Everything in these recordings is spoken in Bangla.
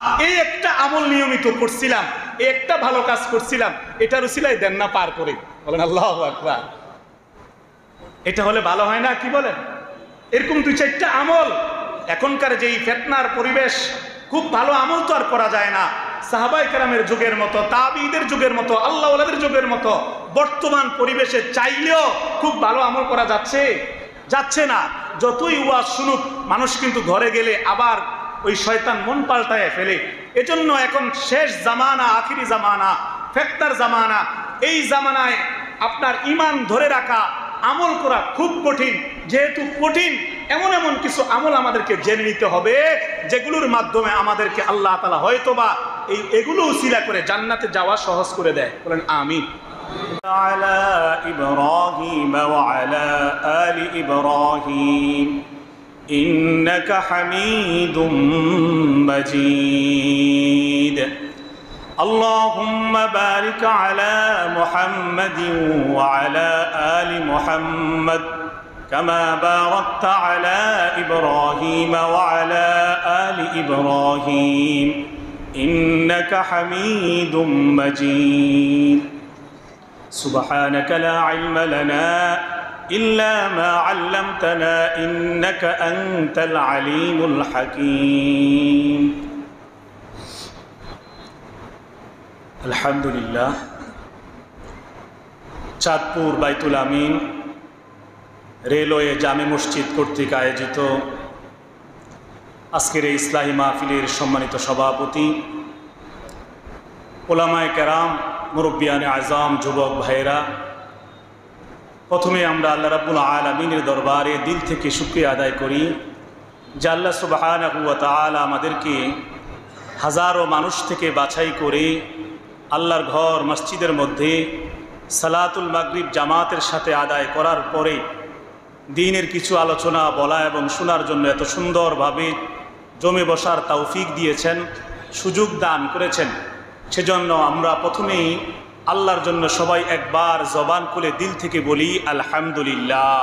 এই একটা আমল নিয়মিত করছিলাম, এই একটা ভালো কাজ করছিলাম, এটার উসিলায় দেন না পার করে। বলেন আল্লাহু আকবার। এটা হলে ভালো হয় না? কি বলেন? এরকম দুই চারটা আমল, এখনকার যেই ফিতনার পরিবেশ, খুব ভালো আমল তো আর করা যায় না। সাহাবায়ে কেরামের যুগের মতো, তাবিঈদের যুগের মতো, আল্লাহ ওয়ালাদের যুগের মতো বর্তমান পরিবেশে চাইলেও খুব ভালো আমল করা যাচ্ছে না। যতই ওয়াজ শুনুক, মানুষ কিন্তু ঘরে গেলে আবার ওই শয়তান মন পাল্টায় ফেলে। এজন্য এখন শেষ জামানা, আখিরি জামানা, ফিতনার জামানা। এই জামানায় আপনার ঈমান ধরে রাখা, আমল করা খুব কঠিন। যেহেতু কঠিন, এমন এমন কিছু আমল আমাদেরকে জেনে নিতে হবে, যেগুলোর মাধ্যমে আমাদেরকে আল্লাহ তাআলা হয়তোবা এগুলো উসিলা করে জান্নাতে যাওয়া সহজ করে দেয়। বলেন আমিন। আলা ইব্রাহিম ওয়া আলা আলি ইব্রাহিম ইন্নাকা হামিদুম মাজিদ। আল্লাহুম্মা বারিক আলা মুহাম্মাদিন ওয়া আলা আলি মুহাম্মাদ কামা বারাকতা আলা ইব্রাহিম ওয়া আলা আলি ইব্রাহিম ইন্নাকা হামিদুম মাজিদ। সুবহানাকা লা ইলমা লানা ইল্লা মা আল্লামতানা ইন্নাকা আনতাল আলিমুল হাকীম। আলহামদুলিল্লাহ। চাঁদপুর বাইতুল আমিন রেলওয়ে জামে মসজিদ কর্তৃক আয়োজিত আজকের এই ইসলাহি মাহফিলের সম্মানিত সভাপতি, ওলামায়ে কেরাম, মুরব্বিয়ানে আজম, যুবক ভাইয়েরা, প্রথমে আমরা আল্লাহ রাব্বুল আলামিনের দরবারে দিল থেকে শুকরিয়া আদায় করি যে আল্লাহ সুবহানাহু ওয়া তাআলা আমাদেরকে হাজারো মানুষ থেকে বাছাই করে আল্লাহর ঘর মসজিদের মধ্যে সালাতুল মাগরিব জামাতের সাথে আদায় করার পরে দ্বীনের কিছু আলোচনা বলা এবং শোনার জন্য এত সুন্দরভাবে জমে বসার তৌফিক দিয়েছেন, সুযোগ দান করেছেন। সেজন্য আমরা প্রথমেই আল্লাহর জন্য সবাই একবার জবান খুলে দিল থেকে বলি আলহামদুলিল্লাহ।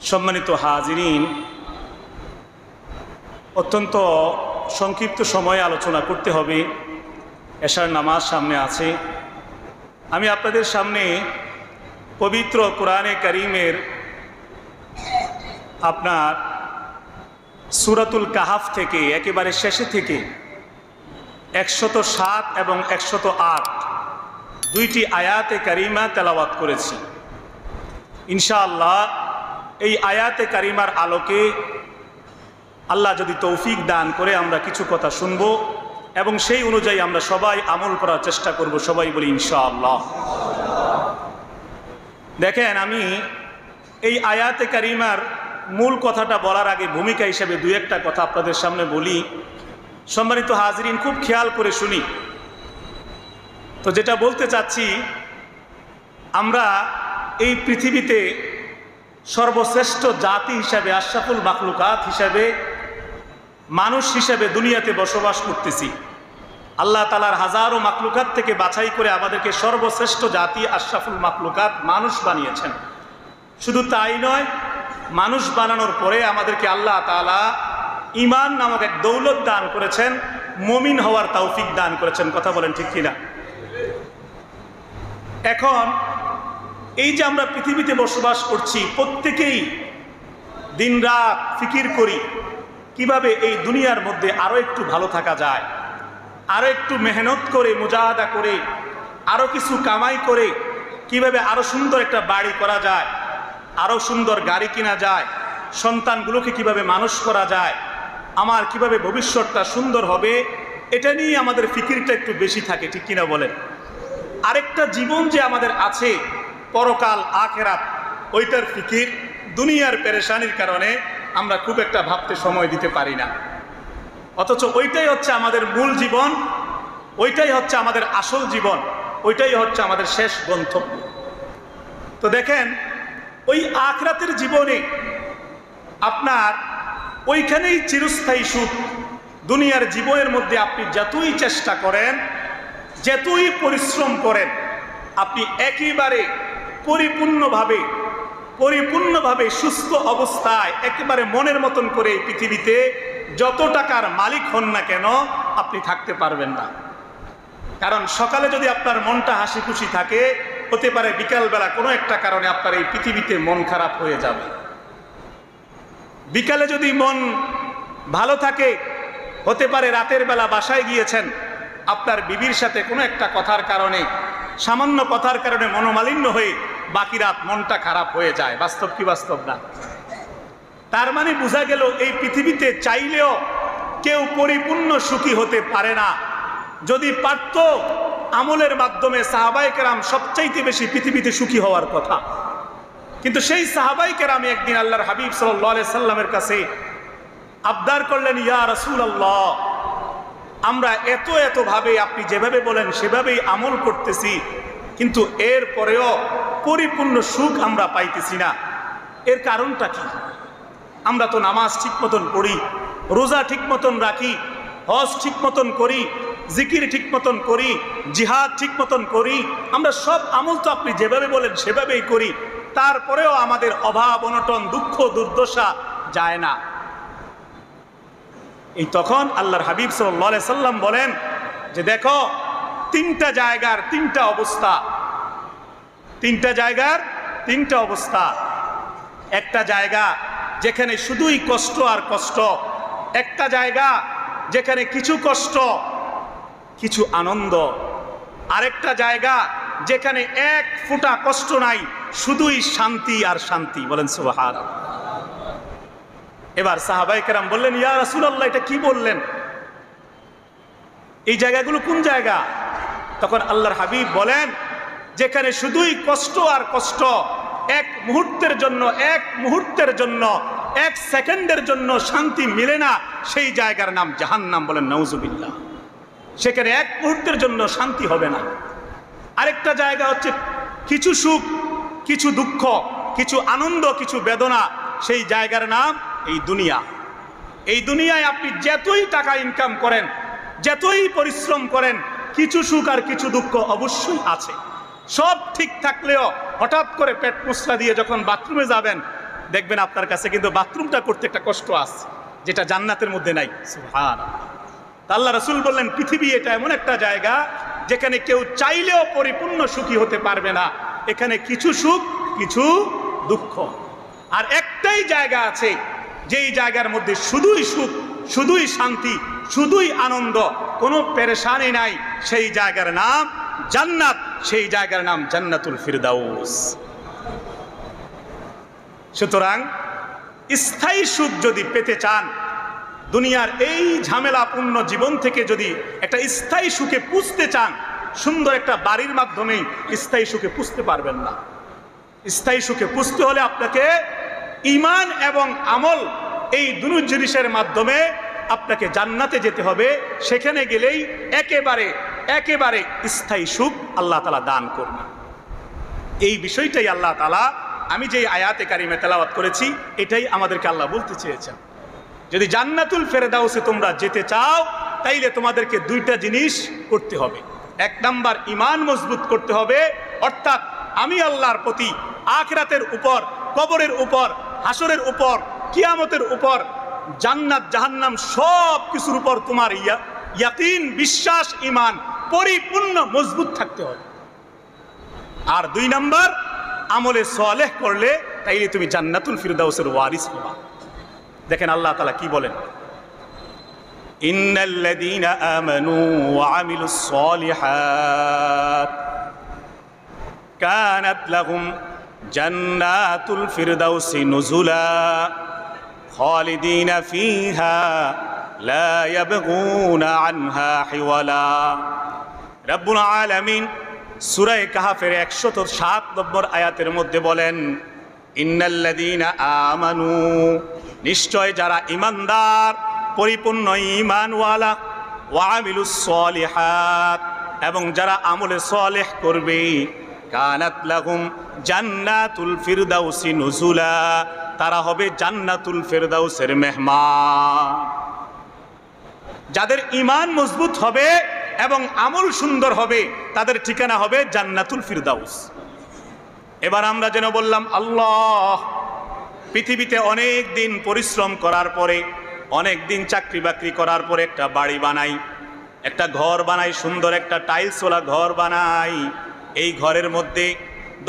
সম্মানিত হাজিরিন, অত্যন্ত সংক্ষিপ্ত সময়ে আলোচনা করতে হবে। এশার নামাজ সামনে আছে। আমি আপনাদের সামনে পবিত্র কোরআনে কারীমের আপনার সূরাতুল কাহাফ থেকে একেবারে শেষে থেকে 107 এবং 108 দুইটি আয়াতে কারিমা তেলাওয়াত করেছি। ইনশাআল্লাহ এই আয়াতে কারিমার আলোকে আল্লাহ যদি তৌফিক দান করে আমরা কিছু কথা শুনব এবং সেই অনুযায়ী আমরা সবাই আমল করার চেষ্টা করব। সবাই বলি ইনশাআল্লাহ। দেখেন, আমি এই আয়াতে কারিমার মূল কথাটা বলার আগে ভূমিকা হিসেবে দুই একটা কথা আপনাদের সামনে বলি। সম্মানিত হাজিরিন, খুব খেয়াল করে শুনি। তো যেটা বলতে চাচ্ছি, আমরা এই পৃথিবীতে সর্বশ্রেষ্ঠ জাতি হিসাবে, আশরাফুল মাখলুকাত হিসাবে, মানুষ হিসাবে দুনিয়াতে বসবাস করতেছি। আল্লাহ তাআলার হাজারো মাখলুকাত থেকে বাছাই করে আমাদেরকে সর্বশ্রেষ্ঠ জাতি, আশরাফুল মাখলুকাত মানুষ বানিয়েছেন। শুধু তাই নয়, মানুষ বানানোর পরে আমাদেরকে আল্লাহ তাআলা ঈমান নামক এক দৌলত দান করেছেন, মুমিন হওয়ার তৌফিক দান করেছেন। কথা বলেন ঠিক কিনা? এখন এই যে আমরা পৃথিবীতে বসবাস করছি, প্রত্যেকেই দিনরাত ফিকির করি কিভাবে এই দুনিয়ার মধ্যে আরো একটু ভালো থাকা যায়, আরো একটু মেহনত করে, মুজাহাদা করে, আরো কিছু কামাই করে কিভাবে আরো সুন্দর একটা বাড়ি করা যায়, আরো সুন্দর গাড়ি কিনা যায়, সন্তানগুলোকে কিভাবে মানুষ করা যায়, আমার কিভাবে ভবিষ্যৎটা সুন্দর হবে, এটা নিয়ে আমাদের ফিকিরটা একটু বেশি থাকে। ঠিক কিনা বলেন? আরেকটা জীবন যে আমাদের আছে, পরকাল, আখিরাত, ওইটার ফিকির দুনিয়ার পেরেশানির কারণে আমরা খুব একটা ভাবতে সময় দিতে পারি না। অথচ ওইটাই হচ্ছে আমাদের মূল জীবন, ওইটাই হচ্ছে আমাদের আসল জীবন, ওইটাই হচ্ছে আমাদের শেষ গন্তব্য। তো দেখেন, ওই আখিরাতের জীবনে আপনার ওইখানেই চিরস্থায়ী সুখ। দুনিয়ার জীবনের মধ্যে আপনি যতই চেষ্টা করেন, যতই পরিশ্রম করেন, আপনি একেবারে পরিপূর্ণভাবে পরিপূর্ণভাবে সুস্থ অবস্থায় একেবারে মনের মতন করে এই পৃথিবীতে যত টাকার মালিক হন না কেন আপনি থাকতে পারবেন না। কারণ সকালে যদি আপনার মনটা হাসি খুশি থাকে, হতে পারে বিকালবেলা কোনো একটা কারণে আপনার এই পৃথিবীতে মন খারাপ হয়ে যাবে। বিকালে যদি মন ভালো থাকে, হতে পারে রাতের বেলা বাসায় গিয়েছেন, আপনার বিবির সাথে কোনো একটা কথার কারণে, সামান্য কথার কারণে মনোমালিন্য হয়ে বাকি রাত মনটা খারাপ হয়ে যায়। বাস্তব কি বাস্তব না? তার মানে বোঝা গেল এই পৃথিবীতে চাইলেও কেউ পরিপূর্ণ সুখী হতে পারে না। যদি পারত, আমলের মাধ্যমে সাহাবায়ে কেরাম সবচাইতে বেশি পৃথিবীতে সুখী হওয়ার কথা। কিন্তু সেই সাহাবায়ে কেরাম একদিন আল্লাহর হাবিব সাল্লাল্লাহু আলাইহি সাল্লামের কাছে আবদার করলেন, ইয়া রাসূলুল্লাহ, আমরা এত এত ভাবে আপনি যেভাবে বলেন সেভাবেই আমল করতেছি, কিন্তু এর পরেও পরিপূর্ণ সুখ আমরা পাইতেছি না। এর কারণটা কি? আমরা তো নামাজ ঠিক মতন পড়ি, রোজা ঠিক মতন রাখি, হজ ঠিক মতন করি, জিকির ঠিক মতন করি, জিহাদ ঠিক মতন করি, আমরা সব আমল তো আপনি যেভাবে বলেন সেভাবেই করি, তারপরেও আমাদের অভাব অনটন দুঃখ দুর্দশা যায় না। এই তখন আল্লাহর হাবিব সাল্লাল্লাহু আলাইহি সাল্লাম বলেন যে দেখো, তিনটা জায়গার তিনটা অবস্থা, তিনটা জায়গার তিনটা অবস্থা। একটা জায়গা যেখানে শুধুই কষ্ট আর কষ্ট, একটা জায়গা যেখানে কিছু কষ্ট কিছু আনন্দ, আরেকটা জায়গা যেখানে এক ফোঁটা কষ্ট নাই, শুধুই শান্তি আর শান্তি। বলেন সুবহানাল্লাহ। এবার সাহাবায়ে কেরাম বললেন, ইয়া রাসূলুল্লাহ, এটা কি বললেন? এই জায়গাগুলো কোন জায়গা? তখন আল্লাহর হাবিব বলেন, যেখানে শুধুই কষ্ট আর কষ্ট, এক মুহূর্তের জন্য, এক মুহূর্তের জন্য, এক সেকেন্ডের জন্য শান্তি মিলে না, সেই জায়গার নাম জাহান্নাম। বলেন নাউজুবিল্লাহ। সেখানে এক মুহূর্তের জন্য শান্তি হবে না। আরেকটা জায়গা হচ্ছে কিছু সুখ, কিছু দুঃখ, কিছু আনন্দ, কিছু বেদনা, সেই জায়গার নাম এই দুনিয়া। এই দুনিয়ায় আপনি যতই টাকা ইনকাম করেন, যতই পরিশ্রম করেন, কিছু সুখ আর কিছু দুঃখ অবশ্যই আছে। সব ঠিক থাকলেও হঠাৎ করে পেট মুছরা দিয়ে যখন বাথরুমে যাবেন, দেখবেন আপনার কাছে কিন্তু বাথরুমটা করতে একটা কষ্ট আছে, যেটা জান্নাতের মধ্যে নাই। সুবহানাল্লাহ। আল্লাহ রাসূল বললেন, পৃথিবী এটা এমন একটা জায়গা যেখানে কেউ চাইলেও পরিপূর্ণ সুখী হতে পারবে না। এখানে কিছু সুখ, কিছু দুঃখ। আর একটাই জায়গা আছে, যেই জায়গার মধ্যে শুধুই সুখ, শুধুই শান্তি, শুধুই আনন্দ, কোনো পেরেশানি নাই, সেই জায়গার নাম জান্নাত, সেই জায়গার নাম জান্নাতুল ফিরদাউস। সুতরাং স্থায়ী সুখ যদি পেতে চান, দুনিয়ার এই ঝামেলাপূর্ণ জীবন থেকে যদি একটা স্থায়ী সুখে পুষতে চান, সুন্দর একটা বাড়ির মাধ্যমেই স্থায়ী সুখে পুষতে পারবেন না। স্থায়ী সুখে পুষতে হলে আপনাকে ঈমান এবং আমল, এই দুই জিনিসের মাধ্যমে আপনাকে জান্নাতে যেতে হবে। সেখানে গেলেই একেবারে একেবারে স্থায়ী সুখ আল্লাহ তাআলা দান করবে। এই বিষয়টাই আল্লাহ তাআলা, আমি যে আয়াতে কারিমে তেলাওয়াত করেছি, এটাই আমাদেরকে আল্লাহ বলতে চেয়েছেন। যদি জান্নাতুল ফেরদাউসে তোমরা যেতে চাও, তাইলে তোমাদেরকে দুইটা জিনিস করতে হবে। এক নাম্বার, ঈমান মজবুত করতে হবে, অর্থাৎ আমি আল্লাহর প্রতি, আখিরাতের উপর, কবরের উপর, হাসরের উপর, কিয়ামতের উপর, জান্নাত জাহান্নাম সব কিছুর উপর তোমার ইয়াকিন, বিশ্বাস, ঈমান পরিপূর্ণ মজবুত থাকতে হবে। আর দুই নাম্বার, আমলে সালেহ করলে তাইলে তুমি জান্নাতুল ফিরদাউসের ওয়ারিস হবা। দেখেন আল্লাহ তাআলা কি বলেন, ইন্নাল্লাযীনা আমানু ওয়া আমিলুস সালিহাত কানাত লাহুম জান্নাতুল ফিরদাউসি নুজুলা খালিদিনা ফিহা লা ইয়াবগুনা আনহা হিওয়ালা। রব্বুল আলামিন সূরা কাহফের 107 নম্বর আয়াতের মধ্যে বলেন, ইন্নাল্লাযীনা আমানু, নিশ্চয় যারা ঈমানদার, পরিপূর্ণ ঈমানওয়ালা, ওয়া আমিলুস সালিহাত, এবং যারা আমলে সালেহ করবে, কানাত লাহুম জান্নাতুল ফিরদাউসি নুজুলা, তারা হবে জান্নাতুল ফিরদাউসের মেহমান। যাদের ঈমান মজবুত হবে এবং আমল সুন্দর হবে, তাদের ঠিকানা হবে জান্নাতুল ফিরদাউস। এবার আমরা যেন বললাম আল্লাহ, পৃথিবীতে অনেক দিন পরিশ্রম করার পরে, অনেক দিন চাকরি বাকরি করার পরে একটা বাড়ি বানাই, একটা ঘর বানাই, সুন্দর একটা টাইলসওয়ালা ঘর বানাই। এই ঘরের মধ্যে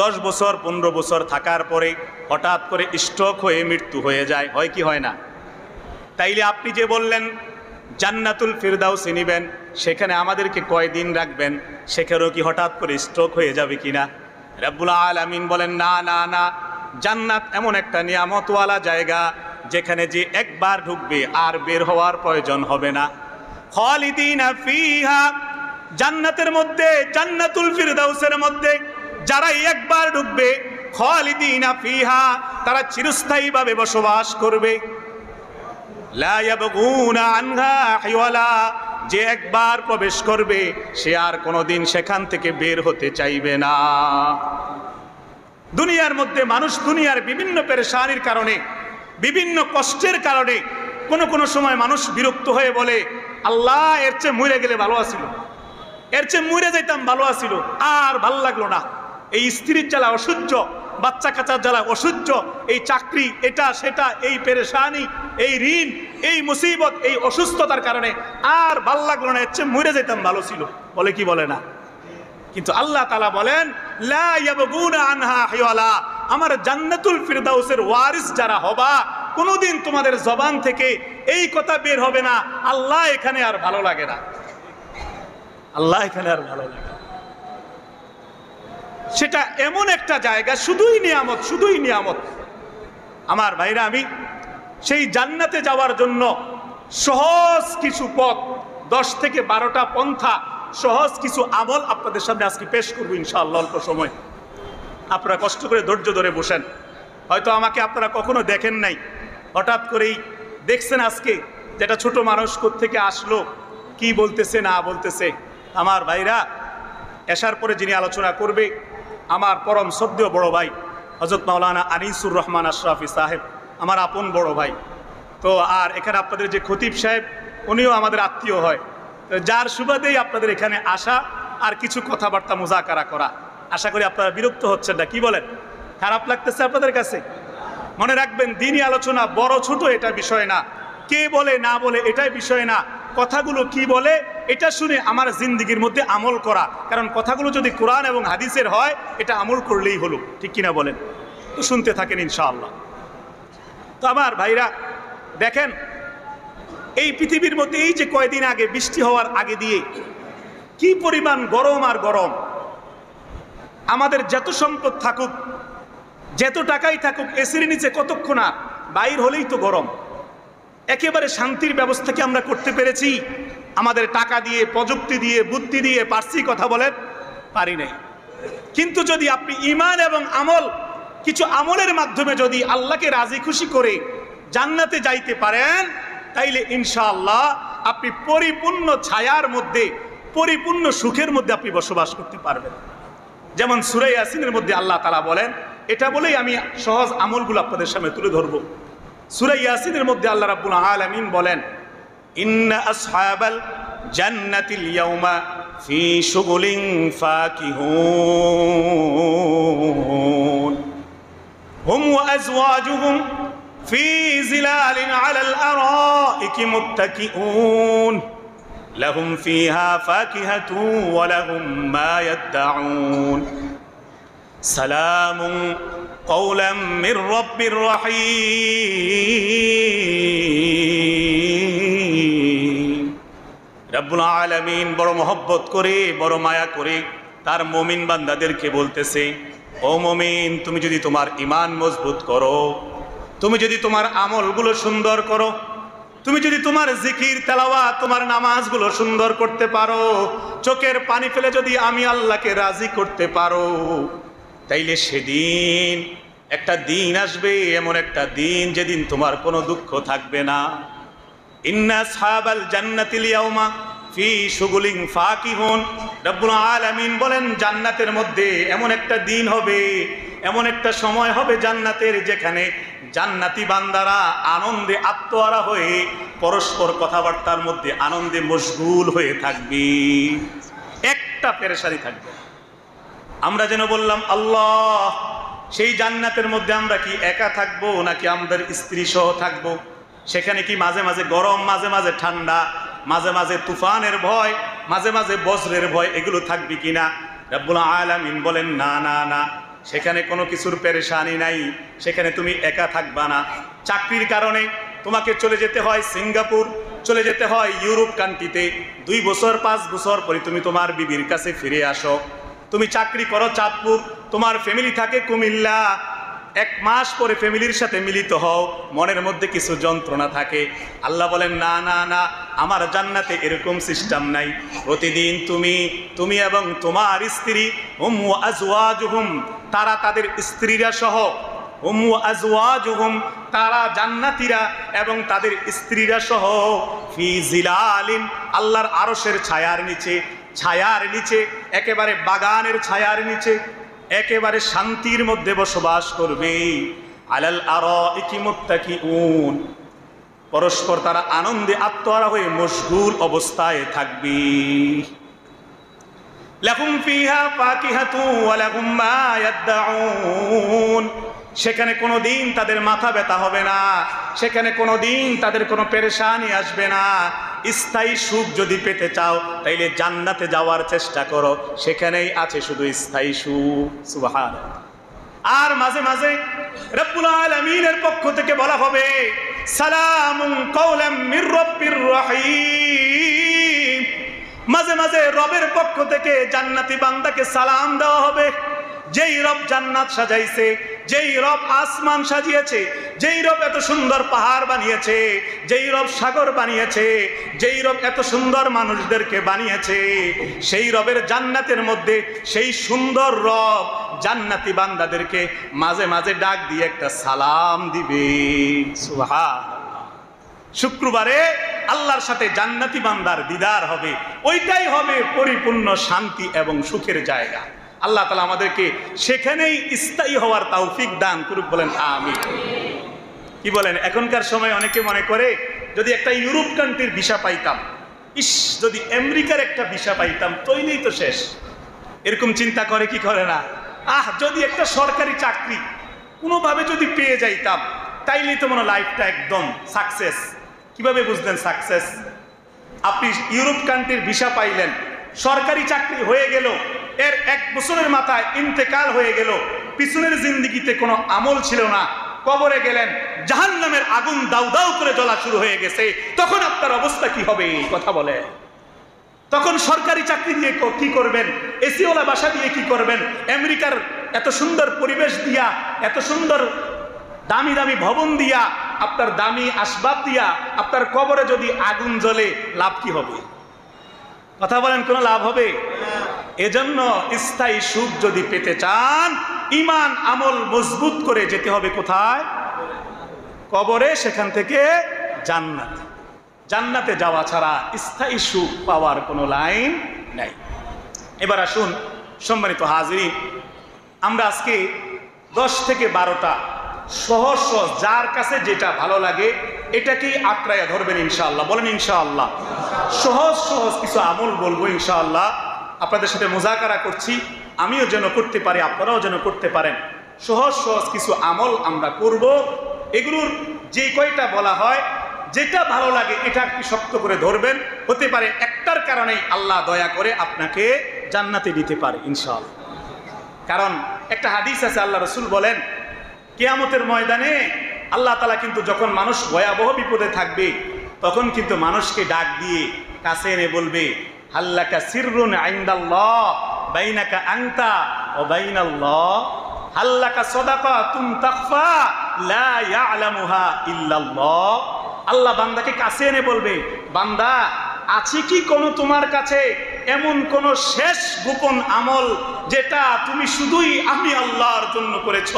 10 বছর 15 বছর থাকার পরে হঠাৎ করে স্ট্রোক হয়ে মৃত্যু হয়ে যায়, হয় কি হয় না? তাইলে আপনি যে বললেন জান্নাতুল ফিরদাউসে নিবেন, সেখানে আমাদেরকে কয়দিন রাখবেন? সেখানেও কি হঠাৎ করে স্ট্রোক হয়ে যাবে কিনা? রব্বুল আলামিন বলেন না না না, জান্নাত এমন একটা নিয়ামতওয়ালা জায়গা যেখানে যে একবার ঢুকবে আর বের হওয়ার প্রয়োজন হবে না। খালিদিনা ফিহা, জান্নাতের মধ্যে, জান্নাতুল ফিরদাউসের মধ্যে যারা একবার ঢুকবে, খালিদিনা ফিহা, তারা চিরস্থায়ীভাবে বসবাস করবে। লা ইয়াবগুনা আনহা হিওয়ালা, যে একবার প্রবেশ করবে সে আর কোনোদিন সেখান থেকে বের হতে চাইবে না। দুনিয়ার মধ্যে মানুষ দুনিয়ার বিভিন্ন পেরেশানির কারণে, বিভিন্ন কষ্টের কারণে কোনো সময় মানুষ বিরক্ত হয়ে বলে, আল্লাহ এর চেয়ে মরে গেলে ভালো আছিল, এর চেয়ে মরে যাইতাম ভালো আছিল, আর ভাল লাগলো না। এই স্ত্রীর জ্বালা অসহ্য, বাচ্চা কাচ্চার জ্বালা অসহ্য, এই চাকরি, এটা সেটা, এই পেরেশানি, এই ঋণ, এই মুসিবত, এই অসুস্থতার কারণে আর ভাল লাগলো না, এর চেয়ে মরে যেতাম ভালো ছিল, বলে কি বলে না? কিন্তু আল্লাহ তাআলা বলেন লা ইয়াবগুনা আনহা হিওয়ালা, আমার জান্নাতুল ফিরদাউসের ওয়ারিস যারা হবা, কোনোদিন তোমাদের জবান থেকে এই কথা বের হবে না, আল্লাহ এখানে আর ভালো লাগে না, আল্লাহ এখানে আর ভালো লাগে না। সেটা এমন একটা জায়গা, শুধুই নিয়ামত, শুধুই নিয়ামত। আমার ভাইরা, আমি সেই জান্নাতে যাওয়ার জন্য সহজ কিছু পথ, 10 থেকে 12টা পন্থা, সহজ কিছু আমল আপনাদের সামনে আজকে পেশ করবো ইনশাআল্লাহ। অল্প সময়, আপনারা কষ্ট করে ধৈর্য ধরে বসেন। হয়তো আমাকে আপনারা কখনো দেখেন নাই, হঠাৎ করেই দেখছেন আজকে, যেটা ছোট মানুষ কোত্থেকে আসলো, কি বলতেছে না বলতেছে। আমার ভাইরা, এশার পরে যিনি আলোচনা করবে, আমার পরম শ্রদ্ধেয় বড় ভাই হযরত মাওলানা আনিসুর রহমান আশরাফি সাহেব, আমার আপন বড় ভাই। তো আর এখানে আপনাদের যে খতিব সাহেব, উনিও আমাদের আত্মীয় হয়, তো যার সুবাদেই আপনাদের এখানে আসা আর কিছু কথাবার্তা মুজাকারা করা। আশা করি আপনারা বিরক্ত হচ্ছেন না, কি বলেন? খারাপ লাগতেছে আপনাদের কাছে? মনে রাখবেন, দ্বীনি আলোচনা বড় ছোট এটা বিষয় না, কে বলে না বলে এটাই বিষয় না, কথাগুলো কি বলে এটা শুনে আমার জিন্দেগির মধ্যে আমল করা। কারণ কথাগুলো যদি কোরআন এবং হাদিসের হয়, এটা আমল করলেই হলো, ঠিক কিনা বলেন? তো শুনতে থাকেন ইনশাআল্লাহ। তো আমার ভাইরা দেখেন, এই পৃথিবীর মধ্যে এই যে কয়দিন আগে বৃষ্টি হওয়ার আগে দিয়ে কি পরিমাণ গরম আর গরম। আমাদের যত সম্পদ থাকুক, যত টাকাই থাকুক, এসির নিচে কতক্ষণ আর বাইর হলেই তো গরম। একেবারে শান্তির ব্যবস্থা কি আমরা করতে পেরেছি? আমাদের টাকা দিয়ে, প্রযুক্তি দিয়ে, বুদ্ধি দিয়ে পারছি? কথা বলেন, পারি নাই। কিন্তু যদি আপনি ঈমান এবং আমল, কিছু আমলের মাধ্যমে যদি আল্লাহকে রাজি খুশি করে জান্নাতে যাইতে পারেন, তাইলে ইনশাআল্লাহ আপনি পরিপূর্ণ ছায়ার মধ্যে, পরিপূর্ণ সুখের মধ্যে আপনি বসবাস করতে পারবেন। যেমন সূরা ইয়াসিনের মধ্যে আল্লাহ তাআলা বলেন, এটা বলেই আমি সহজ আমলগুলো আপনাদের সামনে তুলে ধরব। সূরা ইয়াসিনের মধ্যে আল্লাহ রাব্বুল আলামিন বলেন, ইন্না আসহাবাল জান্নাতিল ইয়াউমা ফি শুগুলিন ফাকিহুন হুম ওয়া আজওয়াজুহুম ফি জিলালিন আলাল আরাইকি মুত্তাকিউন লাহুম ফিহা ফাকিহাতুন ওয়া লাহুম মা ইয়াদউন সালামুন কওলাম মির রাব্বির রহিম। রব্বুল আলামিন বড় মহব্বত করে, বড় মায়া করে তার মুমিন বান্দাদেরকে বলতেছে, ও মুমিন, তুমি যদি তোমার ঈমান মজবুত করো, তুমি যদি তোমার আমলগুলো সুন্দর করো, তুমি যদি তোমার জিকির, তেলাওয়াত, তোমার নামাজগুলো সুন্দর করতে পারো, চোখের পানি ফেলে যদি আমি আল্লাহকে রাজি করতে পারো, তাইলে সেদিন একটা দিন আসবে, এমন একটা দিন যেদিন তোমার কোনো দুঃখ থাকবে না। ইন্না আসহাবাল জান্নাতিল ইয়াউমা ফি শুগুলিন ফাকিহুন। রব্বুল আলামিন বলেন, জান্নাতের মধ্যে এমন একটা দিন হবে, এমন একটা সময় হবে জান্নাতের, যেখানে জান্নাতি বান্দারা আনন্দে আত্মহারা হয়ে পরস্পর কথাবার্তার মধ্যে আনন্দে মশগুল হয়ে থাকবে, একটা পেরেশানি থাকবে। আমরা যেন বললাম, আল্লাহ সেই জান্নাতের মধ্যে আমরা কি একা থাকবো নাকি আমাদের স্ত্রী সহ থাকবো? সেখানে কি মাঝে মাঝে গরম, মাঝে মাঝে ঠান্ডা, মাঝে মাঝে তুফানের ভয়, মাঝে মাঝে বজ্রের ভয়, এগুলো থাকবে কিনা? রব্বুল আলামিন বলেন না না না, সেখানে কোনো কিছুর পেরেশানি নাই, সেখানে তুমি একা থাকবা না। চাকরির কারণে তোমাকে চলে যেতে হয় সিঙ্গাপুর, চলে যেতে হয় ইউরোপ কান্ট্রিতে, 2 বছর 5 বছর পরে তুমি তোমার বিবির কাছে ফিরে আসো। তুমি চাকরি করো চাঁদপুর, তোমার ফ্যামিলি থাকে কুমিল্লা, 1 মাস পরে ফ্যামিলির সাথে মিলিত হও, মনের মধ্যে কিছু যন্ত্রণা থাকে। আল্লাহ বলেন না না না, আমার জান্নাতে এরকম সিস্টেম নাই। প্রতিদিন তুমি এবং তোমার স্ত্রী, হুম ওয়া আজওয়াজুহুম, তারা তাদের স্ত্রীরা সহ, হুম ওয়া আজওয়াজুহুম, তারা জান্নাতীরা এবং তাদের স্ত্রীরা সহ, ফি জিলালিন, আল্লাহর আরশের ছায়ার নিচে, ছায়ার নিচে, একেবারে বাগানের ছায়ার নিচে, একেবারে শান্তির মধ্যে বসবাস করবে। আলাল আরাইকি মুত্তাকিউন, পরস্পর তারা আনন্দে আত্মহারা হয়ে মশগুল অবস্থায় থাকবে। লাহুম ফিহা ফাকিহাতু ওয়া লাহুম মা ইয়াদউন, সেখানে কোনোদিন তাদের মাথা ব্যথা হবে না, সেখানে কোনোদিন তাদের কোনো পেরেশানি আসবে না। স্থায়ী সুখ যদি পেতে চাও তাইলে জান্নাতে যাওয়ার চেষ্টা করো, সেখানেই আছে শুধু স্থায়ী সুখ। সুবহানাল্লাহ। আর মাঝে মাঝে রব্বুল আলামিনের পক্ষ থেকে বলা হবে সালামুন কাওলাম মির রাব্বির রহিম, মাঝে মাঝে রবের পক্ষ থেকে জান্নাতি বান্দাকে সালাম দেওয়া হবে। যেই রব জান্নাত সাজাইছে, যেই রব আসমান সাজিয়েছে, যেই রব এত সুন্দর পাহাড় বানিয়েছে, যেই রব সাগর বানিয়েছে, যেই রব এত সুন্দর মানুষদেরকে বানিয়েছে, সেই রবের জান্নাতের মধ্যে সেই সুন্দর রব জান্নাতি বান্দাদেরকে মাঝে মাঝে ডাক দিয়ে একটা সালাম দিবে। সুবহানাল্লাহ। শুক্রবারে আল্লাহর সাথে জান্নাতি বান্দার দিদার হবে, ওইটাই হবে পরিপূর্ণ শান্তি এবং সুখের জায়গা। আল্লাহ তাআলা আমাদেরকে সেখানেই স্থায়ী হওয়ার তৌফিক দান করুক, বলেন আমিন। কি বলেন? এখনকার সময় অনেকে মনে করে যদি একটা ইউরোপ কান্ট্রির ভিসা পাইতাম, ইস যদি আমেরিকার একটা ভিসা পাইতাম তৈলেই তো শেষ। এরকম চিন্তা করে কি করে না? যদি একটা সরকারি চাকরি কোনোভাবে যদি পেয়ে যাইতাম তাইলেই তো মনে লাইফটা একদম সাকসেস। কিভাবে বুঝলেন সাকসেস? আপনি ইউরোপ কান্ট্রির ভিসা পাইলেন, সরকারি চাকরি হয়ে গেল, এর 1 বছরের মাথায় ইন্তেকাল হয়ে গেল, পিছনের জিন্দেগিতে কোনো আমল ছিল না, কবরে গেলেন, জাহান্নামের আগুন দাউ দাউ করে জ্বলা শুরু হয়ে গেছে, তখন আপনার অবস্থা কি হবে? কথা বলে। তখন সরকারি চাকরি দিয়ে কি করবেন? এসিওয়ালা বাসা দিয়ে কি করবেন? আমেরিকার এত সুন্দর পরিবেশ দিয়া, এত সুন্দর দামি দামি ভবন দিয়া, আপনার দামি আসবাব দিয়া আপনার কবরে যদি আগুন জ্বলে লাভ কি হবে? কথা বলেন, কোনো লাভ হবে? এজন্য স্থায়ী সুখ যদি পেতে চান ঈমান আমল মজবুত করে যেতে হবে কোথায়? কবরে, সেখান থেকে জান্নাত। জান্নাতে যাওয়া ছাড়া স্থায়ী সুখ পাওয়ার কোনো লাইন নাই। এবার আসুন সম্মানিত হাজিরিন, আমরা আজকে 10 থেকে 12টা সহজ সহজ, যার কাছে যেটা ভালো লাগে এটাকেই আঁকড়াইয়া ধরবেন ইনশাআল্লাহ। বলেন ইনশাআল্লাহ। সহজ সহজ কিছু আমল বলবো ইনশাআল্লাহ, আপনাদের সাথে মুজাকারা করছি, আমিও যেন করতে পারি, আপনারাও যেন করতে পারেন। সহজ সহজ কিছু আমল আমরা করব, এগুলোর যে কয়টা বলা হয় যেটা ভালো লাগে এটা একটু শক্ত করে ধরবেন। হতে পারে একটার কারণেই আল্লাহ দয়া করে আপনাকে জান্নাতে দিতে পারে ইনশাআল্লাহ। কারণ একটা হাদিস আছে, আল্লাহ রাসূল বলেন কিয়ামতের ময়দানে আল্লাহ তাআলা কিন্তু যখন মানুষ ভয়াবহ বিপদে থাকবে তখন কিন্তু মানুষকে ডাক দিয়ে কাছে এনে বলবে হাল্লাকা সিররুন ইনদাল্লাহ বাইনাকা আনতা ওয়া বাইনাল্লাহ, হাল্লাকা সাদাকাতুন তাখফা লা ইয়ালামুহা ইল্লাল্লাহ। আল্লাহ বান্দাকে কাছে এনে বলবে, বান্দা আছে কি কোনো তোমার কাছে এমন কোন শেষ গোপন আমল যেটা তুমি শুধুই আমি আল্লাহর জন্য করেছ,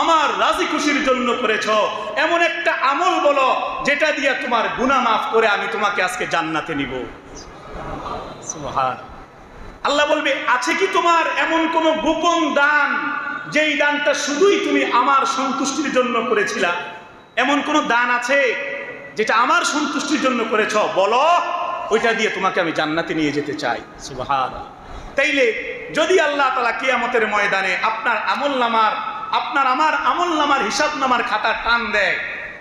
আমার রাজি খুশির জন্য করেছ? এমন একটা আমল বলো যেটা দিয়ে তোমার গুনাহ মাফ করে আমি তোমাকে আজকে জান্নাতে নিব। সুবহান। আল্লাহ বলবে আছে কি তোমার এমন কোন গোপন দান যেই দানটা শুধুই তুমি আমার সন্তুষ্টির জন্য করেছিলা? এমন কোন দান আছে যেটা আমার সন্তুষ্টির জন্য করেছ? বলো, ওইটা দিয়ে তোমাকে আমি জান্নাতে নিয়ে যেতে চাই। সুবহানাল্লাহ। তাইলে যদি আল্লাহ তাআলা কিয়ামতের ময়দানে আপনার আমলনামার আপনার আমার আমল নামার হিসাব নামার খাতা টান দেয়,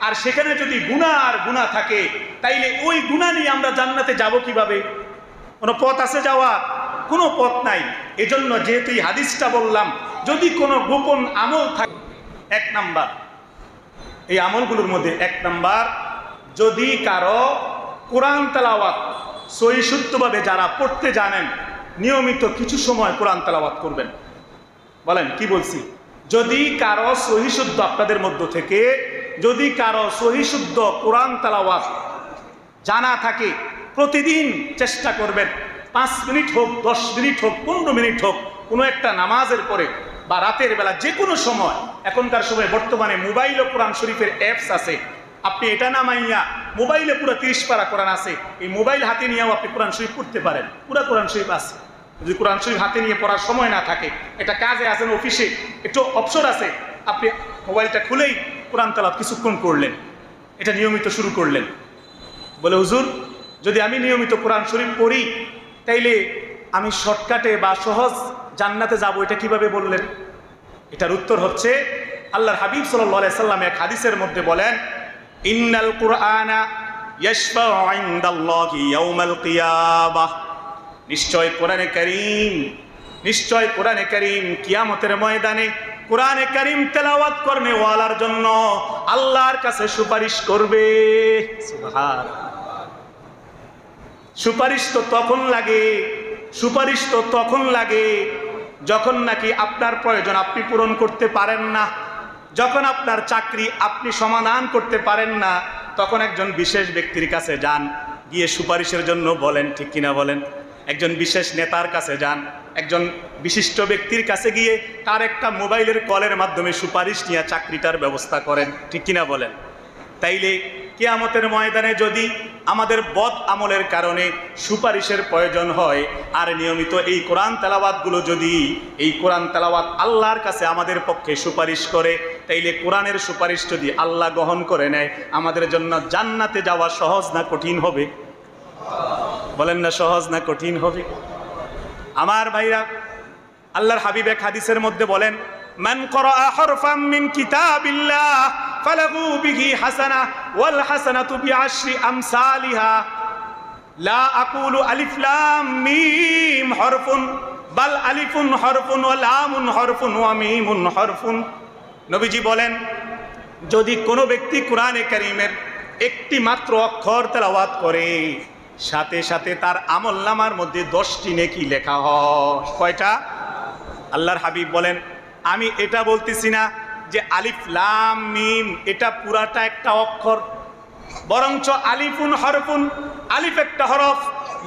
আর সেখানে যদি গুনাহ আর গুনাহ থাকে, তাইলে ওই গুনাহ নিয়ে আমরা জান্নাতে যাব কিভাবে? কোনো পথ আছে যাওয়া? কোনো পথ নাই। এজন্য যেহেতু এই হাদিসটা বললাম, যদি কোনো গোপন আমল থাকে, 1 নাম্বার এই আমলগুলোর মধ্যে 1 নাম্বার, যদি কারো কোরআন তেলাওয়াত সহি শুদ্ধভাবে যারা পড়তে জানেন, নিয়মিত কিছু সময় কোরআন তেলাওয়াত করবেন। বলেন কি বলছি? যদি কারো সহি শুদ্ধ আপনাদের মধ্য থেকে যদি কারো সহি শুদ্ধ কোরআন তেলাওয়াত জানা থাকে, প্রতিদিন চেষ্টা করবেন 5 মিনিট হোক, 10 মিনিট হোক, 15 মিনিট হোক, কোনো একটা নামাজের পরে বা রাতের বেলা যে কোনো সময়। এখনকার সময় বর্তমানে মোবাইলে কোরআন শরীফের অ্যাপস আছে, আপনি এটা নামাইয়া মোবাইলে পুরো 30 পারা কোরআন আছে, এই মোবাইল হাতে নিয়েও আপনি কোরআন শরীফ পড়তে পারেন। পুরো কোরআন শরীফ আছে। যদি কোরআন শরীফ হাতে নিয়ে পড়ার সময় না থাকে, এটা কাজে আছেন, অফিসে একটু অবসর আছে, আপনি মোবাইলটা খুলেই কোরআন তেলাওয়াত কিছুক্ষণ করলেন, এটা নিয়মিত শুরু করলেন। বলে হুজুর, যদি আমি নিয়মিত কোরআন শরীফ পড়ি, তাইলে আমি শর্টকাটে বা সহজ জান্নাতে যাব, এটা কিভাবে বললেন? এটার উত্তর হচ্ছে, আল্লাহর হাবিব সাল্লাল্লাহু আলাইহি সাল্লাম এক হাদিসের মধ্যে বলেন, ইন্নাল কুরআনা ইয়াশফাউ ইনদাল্লাহি ইয়াউমাল কিয়ামাহ, নিশ্চয় কোরআনে কারীম কিয়ামতের ময়দানে কোরআনে কারীম তেলাওয়াত করনে ওয়ালার জন্য আল্লাহর কাছে সুপারিশ করবে। সুবহানাল্লাহ। সুপারিশ তো তখন লাগে যখন নাকি আপনার প্রয়োজন আপনি পূরণ করতে পারেন না, যখন আপনার চাকরি আপনি সমাধান করতে পারেন না, তখন একজন বিশেষ ব্যক্তির কাছে যান, গিয়ে সুপারিশের জন্য বলেন, ঠিক কিনা বলেন? একজন বিশেষ নেতার কাছে যান, একজন বিশিষ্ট ব্যক্তির কাছে গিয়ে তার একটা মোবাইলের কলের মাধ্যমে সুপারিশ নিয়ে চাকরিটার ব্যবস্থা করেন, ঠিক কিনা বলেন? তাইলে কিয়ামতের ময়দানে যদি আমাদের বদ আমলের কারণে সুপারিশের প্রয়োজন হয়, আর নিয়মিত এই কোরআন তেলাওয়াতগুলো যদি এই কোরআন তেলাওয়াত আল্লাহর কাছে আমাদের পক্ষে সুপারিশ করে, তাইলে কোরআনের সুপারিশ যদি আল্লাহ গ্রহণ করে নেয়, আমাদের জন্য জান্নাতে যাওয়া সহজ না কঠিন হবে? বলেন না, সহজ না কঠিন হবে? আমার ভাইরা, আল্লাহর হাবিব এক হাদিসের মধ্যে বলেন, মান ক্বারাআ হারফাম মিন কিতাবিল্লাহ ফালাহু বিহি হাসানাহ ওয়াল হাসানাতু বিআশরি আমসালিহা, লা আকুলু আলিফ লাম মিম হরফুন বাল আলিফুন হরফুন ওয়া লামুন হরফুন ওয়া মিমুন হরফুন। নবীজি বলেন, যদি কোনো ব্যক্তি কোরআনে কারীমের একটি মাত্র অক্ষর তেলাওয়াত করে, সাথে সাথে তার আমলনামার মধ্যে 10টি নেকি লেখা হয়। কয়টা? আল্লাহর হাবিব বলেন, আমি এটা বলতেছি না যে আলিফ লাম মিম এটা পুরাটা একটা অক্ষর, বরঞ্চ আলিফুন হরফুন, আলিফ একটা হরফ,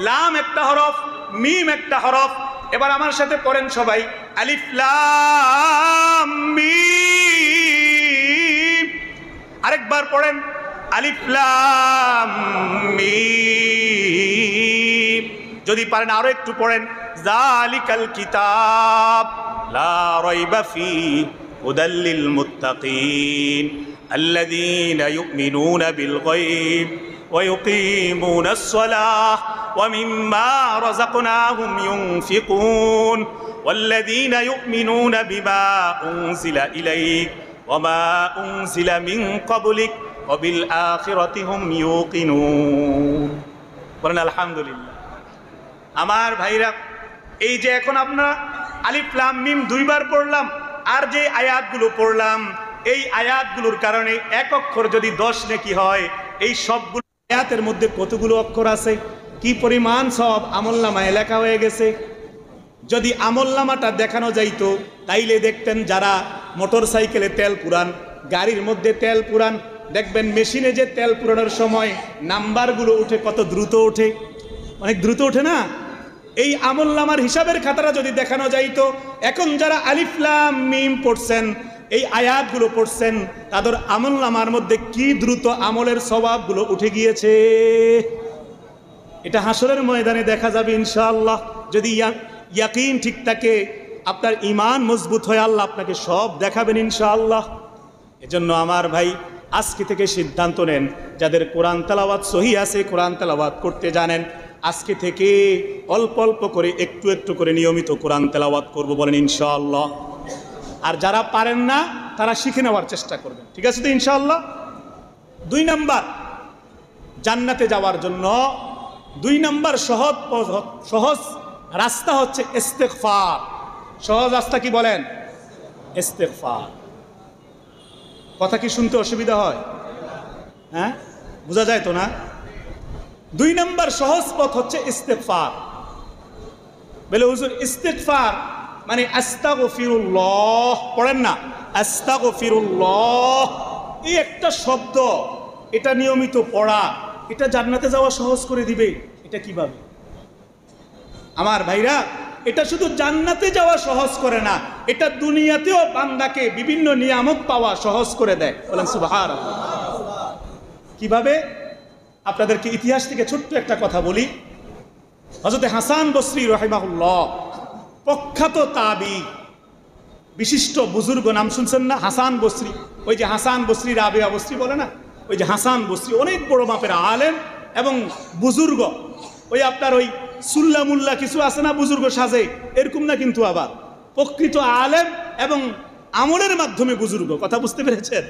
লাম একটা হরফ, মিম একটা হরফ। এবার আমার সাথে পড়েন সবাই, আলিফ লাম মিম। আরেকবার পড়েন, আলিফ লাম মিম। যদি পারেন আরো একটু পড়েন, যালিকাল কিতাব লা রাইবা ফীহি হুদাল লিল মুত্তাকিন আল্লাযীনা ইউমিনুনা বিল গায়ব ওয়া ইউকিমুনাস সালাহ ওয়া মিম্মা রাযাকনাহুম ইউনফিকুন ওয়াল্লাযীনা ইউমিনুনা বিমা উনজিলা ইলাইক ওয়া মা উনজিলা মিন ক্বাবলিক ওয়া বিল আখিরাতি হুম ইউকিনুন। বলেন আলহামদুলিল্লাহ। আমার ভাইরা, এই যে এখন আমরা আলিফ লাম মিম 2 বার পড়লাম, আর যে আয়াতগুলো পড়লাম, এই আয়াতগুলোর কারণে এক অক্ষর যদি 10 নেকি হয়, এই সবগুলো আয়াতের মধ্যে কতগুলো অক্ষর আছে, কি পরিমাণ সব আমলনামায় লেখা হয়ে গেছে। যদি আমলনামাটা দেখানো যাইতো, তাইলে দেখতেন যারা মোটর সাইকেলে তেল পুরান, গাড়ির মধ্যে তেল পুরান, দেখবেন মেশিনে যে তেল পুরানোর সময় নাম্বারগুলো উঠে, কত দ্রুত ওঠে, অনেক দ্রুত ওঠে না? এই আমলনামার হিসাবের খাতাটা যদি দেখানো যাইতো, এখন যারা আলিফ লাম মিম পড়ছেন, এই আয়াতগুলো পড়ছেন, তাদের আমলনামার মধ্যে কি দ্রুত আমলের সওয়াবগুলো উঠে গিয়েছে। এটা হাসরের ময়দানে দেখা যাবে ইনশাআল্লাহ। যদি ইয়াকিন ঠিক থাকে, আপনার ঈমান মজবুত হয়, আল্লাহ আপনাকে সব দেখাবেন ইনশাআল্লাহ। এজন্য আমার ভাই, আজকে থেকে সিদ্ধান্ত নেন, যাদের কোরআন তেলাওয়াত সহি আছে, কোরআন তেলাওয়াত করতে জানেন, আজকে থেকে অল্প অল্প করে একটু একটু করে নিয়মিত কোরআন তেলাওয়াত করব, বলেন ইনশাআল্লাহ। আর যারা পারেন না তারা শিখে নেওয়ার চেষ্টা করবেন। ঠিক আছে তো ইনশাআল্লাহ? 2 নাম্বার, জান্নাতে যাওয়ার জন্য 2 নাম্বার সহজ রাস্তা হচ্ছে ইস্তেগফার। সহজ রাস্তা কি বলেন? ইস্তেগফার। কথা কি শুনতে অসুবিধা হয়? হ্যাঁ, বোঝা যায় তো না? 2 নাম্বার সহজ পথ হচ্ছে ইস্তেগফার। বলে হুজুর ইস্তেগফার মানে আস্তাগফিরুল্লাহ, পড়েন না আস্তাগফিরুল্লাহ, এই একটা শব্দ, এটা নিয়মিত পড়া, এটা জান্নাতে যাওয়া সহজ করে দিবে। এটা কিভাবে? আমার ভাইরা, এটা শুধু জান্নাতে যাওয়া সহজ করে না, এটা দুনিয়াতেও বান্দাকে বিভিন্ন নিয়ামত পাওয়া সহজ করে দেয়। বলেন সুবহানাল্লাহ। কিভাবে? আপনাদেরকে ইতিহাস থেকে ছোট্ট একটা কথা বলি। হযরত হাসান বসরি রাহিমাহুল্লাহ, প্রখ্যাত তাবি, বিশিষ্ট বুজুর্গ, নাম শুনছেন না? হাসান বসরি। ওই যে হাসান বসরি, রাবিয়া বসরি বলে না, ওই যে হাসান বসরি অনেক বড় মাপের আলেম এবং বুজুর্গ। ওই আপনার ওই সুল্লামুল্লা কিছু আছে না, বুজুর্গ সাজে, এরকম না কিন্তু, আবার প্রকৃত আলেম এবং আমলের মাধ্যমে বুজুর্গ। কথা বুঝতে পেরেছেন?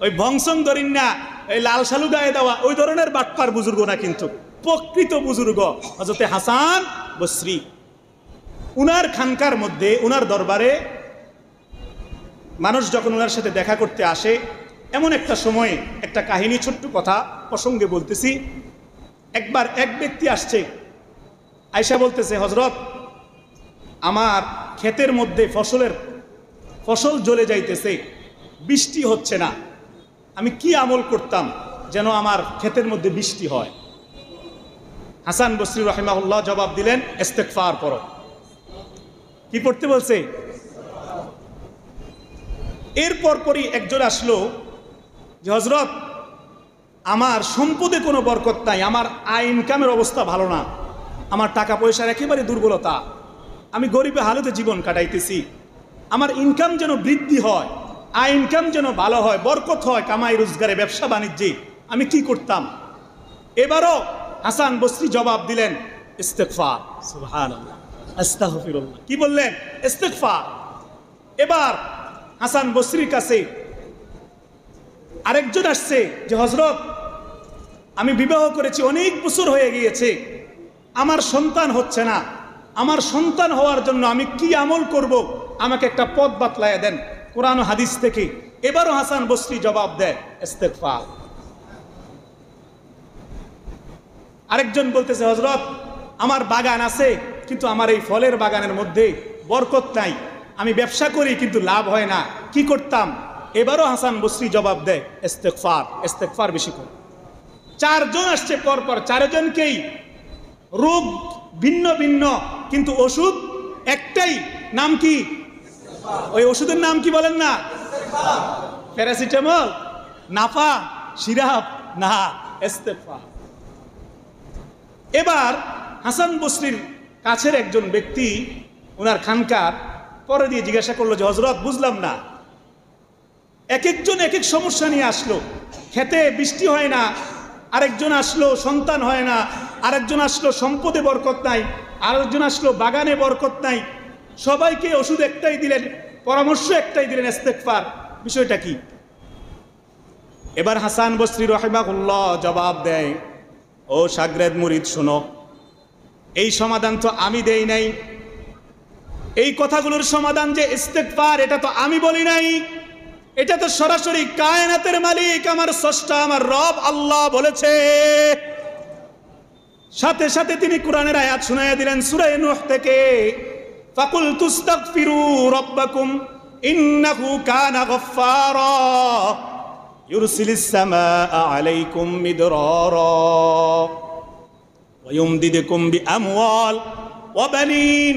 ওই বংশং ধরিন না, এই লাল সালু গায়ে দেওয়া ওই ধরনের বাটপার বুজুর্গ না, কিন্তু প্রকৃত বুজুর্গ হযরত হাসান বসরি। উনার খানকার মধ্যে, উনার দরবারে মানুষ যখন উনার সাথে দেখা করতে আসে, এমন একটা সময়ে একটা কাহিনী, ছোট্ট কথা প্রসঙ্গে বলতেছি। একবার এক ব্যক্তি আসছে, আয়েশা বলতেছে, হযরত আমার ক্ষেতের মধ্যে ফসল জ্বলে যাইতেছে, বৃষ্টি হচ্ছে না, আমি কি আমল করতাম যেন আমার ক্ষেতের মধ্যে বৃষ্টি হয়? হাসান বসরি রাহিমাহুল্লাহ জবাব দিলেন, ইস্তেগফার পড়ো। কি পড়তে বলছে? এরপর পরই একজন আসলো যে, হযরত আমার সম্পদে কোনো বরকত নাই, আমার আয় ইনকামের অবস্থা ভালো না, আমার টাকা পয়সার একেবারে দুর্বলতা, আমি গরিবে হালতে জীবন কাটাইতেছি, আমার ইনকাম যেন বৃদ্ধি হয়, আয় ইনকাম যেন ভালো হয়, বরকত হয় কামাই রোজগারে, ব্যবসা বাণিজ্যে, আমি কি করতাম? এবারও হাসান বসরি জবাব দিলেন, ইস্তেগফার। সুবহানাল্লাহ, আস্তাগফিরুল্লাহ। কি বললেন? ইস্তেগফার। এবার হাসান বসরির কাছে আরেকজন আসছে যে, হযরত আমি বিবাহ করেছি, অনেক বছর হয়ে গিয়েছে, আমার সন্তান হচ্ছে না, আমার সন্তান হওয়ার জন্য আমি কি আমল করব, আমাকে একটা পথ বাতলায় দেন কোরআন ও হাদিস থেকে। এবারও হাসান বসরি জবাব দেয়, ইস্তেগফার। আরেকজন বলতেছে, হযরত আমার বাগান আছে, কিন্তু আমার এই ফলের বাগানের মধ্যে বরকত নাই, আমি ব্যবসা করি কিন্তু লাভ হয় না, কি করতাম? এবারও হাসান বসরি জবাব দেয়, ইস্তেগফার। ইস্তেগফার বেশি করে। 4 জন আসছে পরপর, 4 জনকেই রোগ ভিন্ন ভিন্ন, কিন্তু ওষুধ একটাই। নাম কি? ওই ওষুধের নাম কি বলেন না? প্যারাসিটামল, নাফা, সিরাপ না, ইস্তেগফার। এবার হাসান বসরির কাছের একজন ব্যক্তি, ওনার খানকার, পরে দিয়ে জিজ্ঞাসা করলো যে, হযরত বুঝলাম না, এক একজন এক এক সমস্যা নিয়ে আসলো, খেতে বৃষ্টি হয় না, আরেকজন আসলো সন্তান হয় না, আরেকজন আসলো সম্পদে বরকত নাই, আরেকজন আসলো বাগানে বরকত নাই, সবাইকে ওষুধ একটাই দিলেন, পরামর্শ একটাই দিলেন, ইস্তেগফার। বিষয়টা কি? এবার হাসান বসরি রাহিমাহুল্লাহ জবাব দেয়, ও শাগরেদ মুরিদ শোনো, এই সমাধান তো আমি দেই নাই, এই কথাগুলোর সমাধান যে ইস্তেগফার, এটা তো আমি বলি নাই, এটা তো সরাসরি কায়নাতের মালিক, আমার স্রষ্টা, আমার রব আল্লাহ বলেছে। সাথে সাথে তিনি কোরআনের আয়াত শুনাইয়া দিলেন সূরা নূহ থেকে, ফাকুল তুস্তাগফিরু রাব্বাকুম ইন্নাহু কানা গফফারা ইউরসিলিস সামাআ আলাইকুম মিদরারা ওয়া ইউমদিদুকুম বিআমওয়াল ওয়া বানিন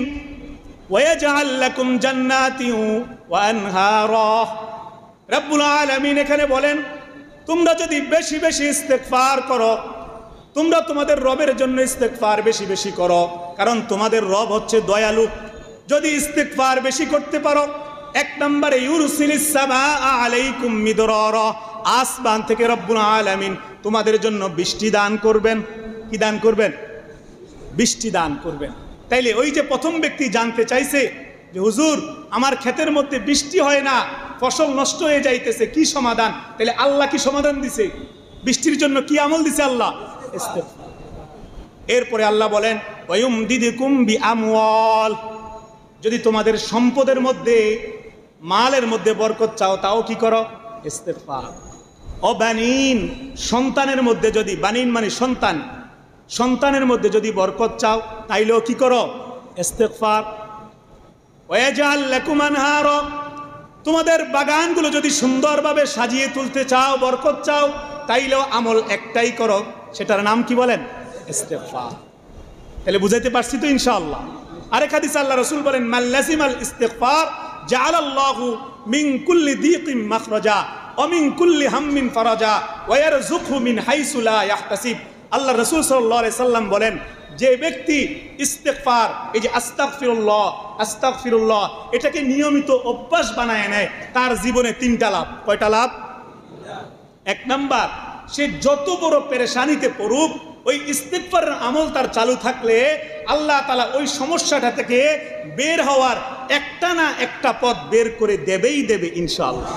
ওয়া ইয়াজআল লাকুম জান্নাতিন ওয়া আনহারা। রব্বুল আলামিন এখানে বলেন, তোমরা যদি বেশি বেশি ইস্তেগফার করো, তোমরা তোমাদের রবের জন্য ইস্তেগফার বেশি বেশি করো, কারণ তোমাদের রব হচ্ছে দয়ালু। যদি ইস্তেগফার বেশি করতে পারো, 1 নম্বরে ইউরসিলিস সামাআ আলাইকুম মিদরারা, আসমান থেকে রব্বুল আলামিন তোমাদের জন্য বৃষ্টি দান করবেন। কি দান করবেন? বৃষ্টি দান করবেন। তাইলে ওই যে প্রথম ব্যক্তি জানতে চাইছে যে হুজুর আমার ক্ষেতের মধ্যে বৃষ্টি হয় না, ফসল নষ্ট হয়ে যাইতেছে, কি সমাধান? তাহলে আল্লাহ কি সমাধান দিছে? বৃষ্টির জন্য কি আমল দিছে আল্লাহ? ইস্তেগফার। এরপরে আল্লাহ বলেন ওয়ায়ুমদিদুকুম বিআমওয়াল, যদি তোমাদের সম্পদের মধ্যে, মালের মধ্যে বরকত চাও, তাও কি করো? ইস্তেগফার। ও বানিন, সন্তানের মধ্যে যদি, বানিন মানে সন্তান, সন্তানের মধ্যে যদি বরকত চাও তাইলেও কি করো? ইস্তেগফার। ওয়াজাল লাকুম আনহারা, তোমাদের বাগানগুলো যদি সুন্দরভাবে সাজিয়ে তুলতে চাও, বরকত চাও, তাইলেও আমল একটাই করো, সেটার নাম কি বলেন? ইস্তেগফার। তাহলে বুঝাইতে পারছি তো ইনশাআল্লাহ। আরেক হাদিসে আল্লাহ রাসূল বলেন মাল্লাজিমাল ইস্তিগফার জাআলাল্লাহু মিন কুল্লি দীকিম মাখরাজা ওয়া মিন কুল্লি হাম্মিন ফারাজা ওয়া ইয়ারযুকহু মিন হাইসু লা ইয়াহতাসিব। আল্লাহ রাসূল সাল্লাল্লাহু আলাইহি সাল্লাম বলেন, যে ব্যক্তি ইস্তেগফার, এই যে আস্তাগফিরুল্লাহ আস্তাগফিরুল্লাহ, এটাকে নিয়মিত অভ্যাস বানায় নেয়, তার জীবনে 3টা লাভ। কয়টা লাভ? 1 নাম্বার, সে যত বড় পেরেশানিতে পড়ুক, ওই ইস্তিগফারের আমল তার চালু থাকলে আল্লাহ তাআলা ওই সমস্যাটা থেকে বের হওয়ার একটা না একটা পথ বের করে দেবেই দেবে ইনশাআল্লাহ।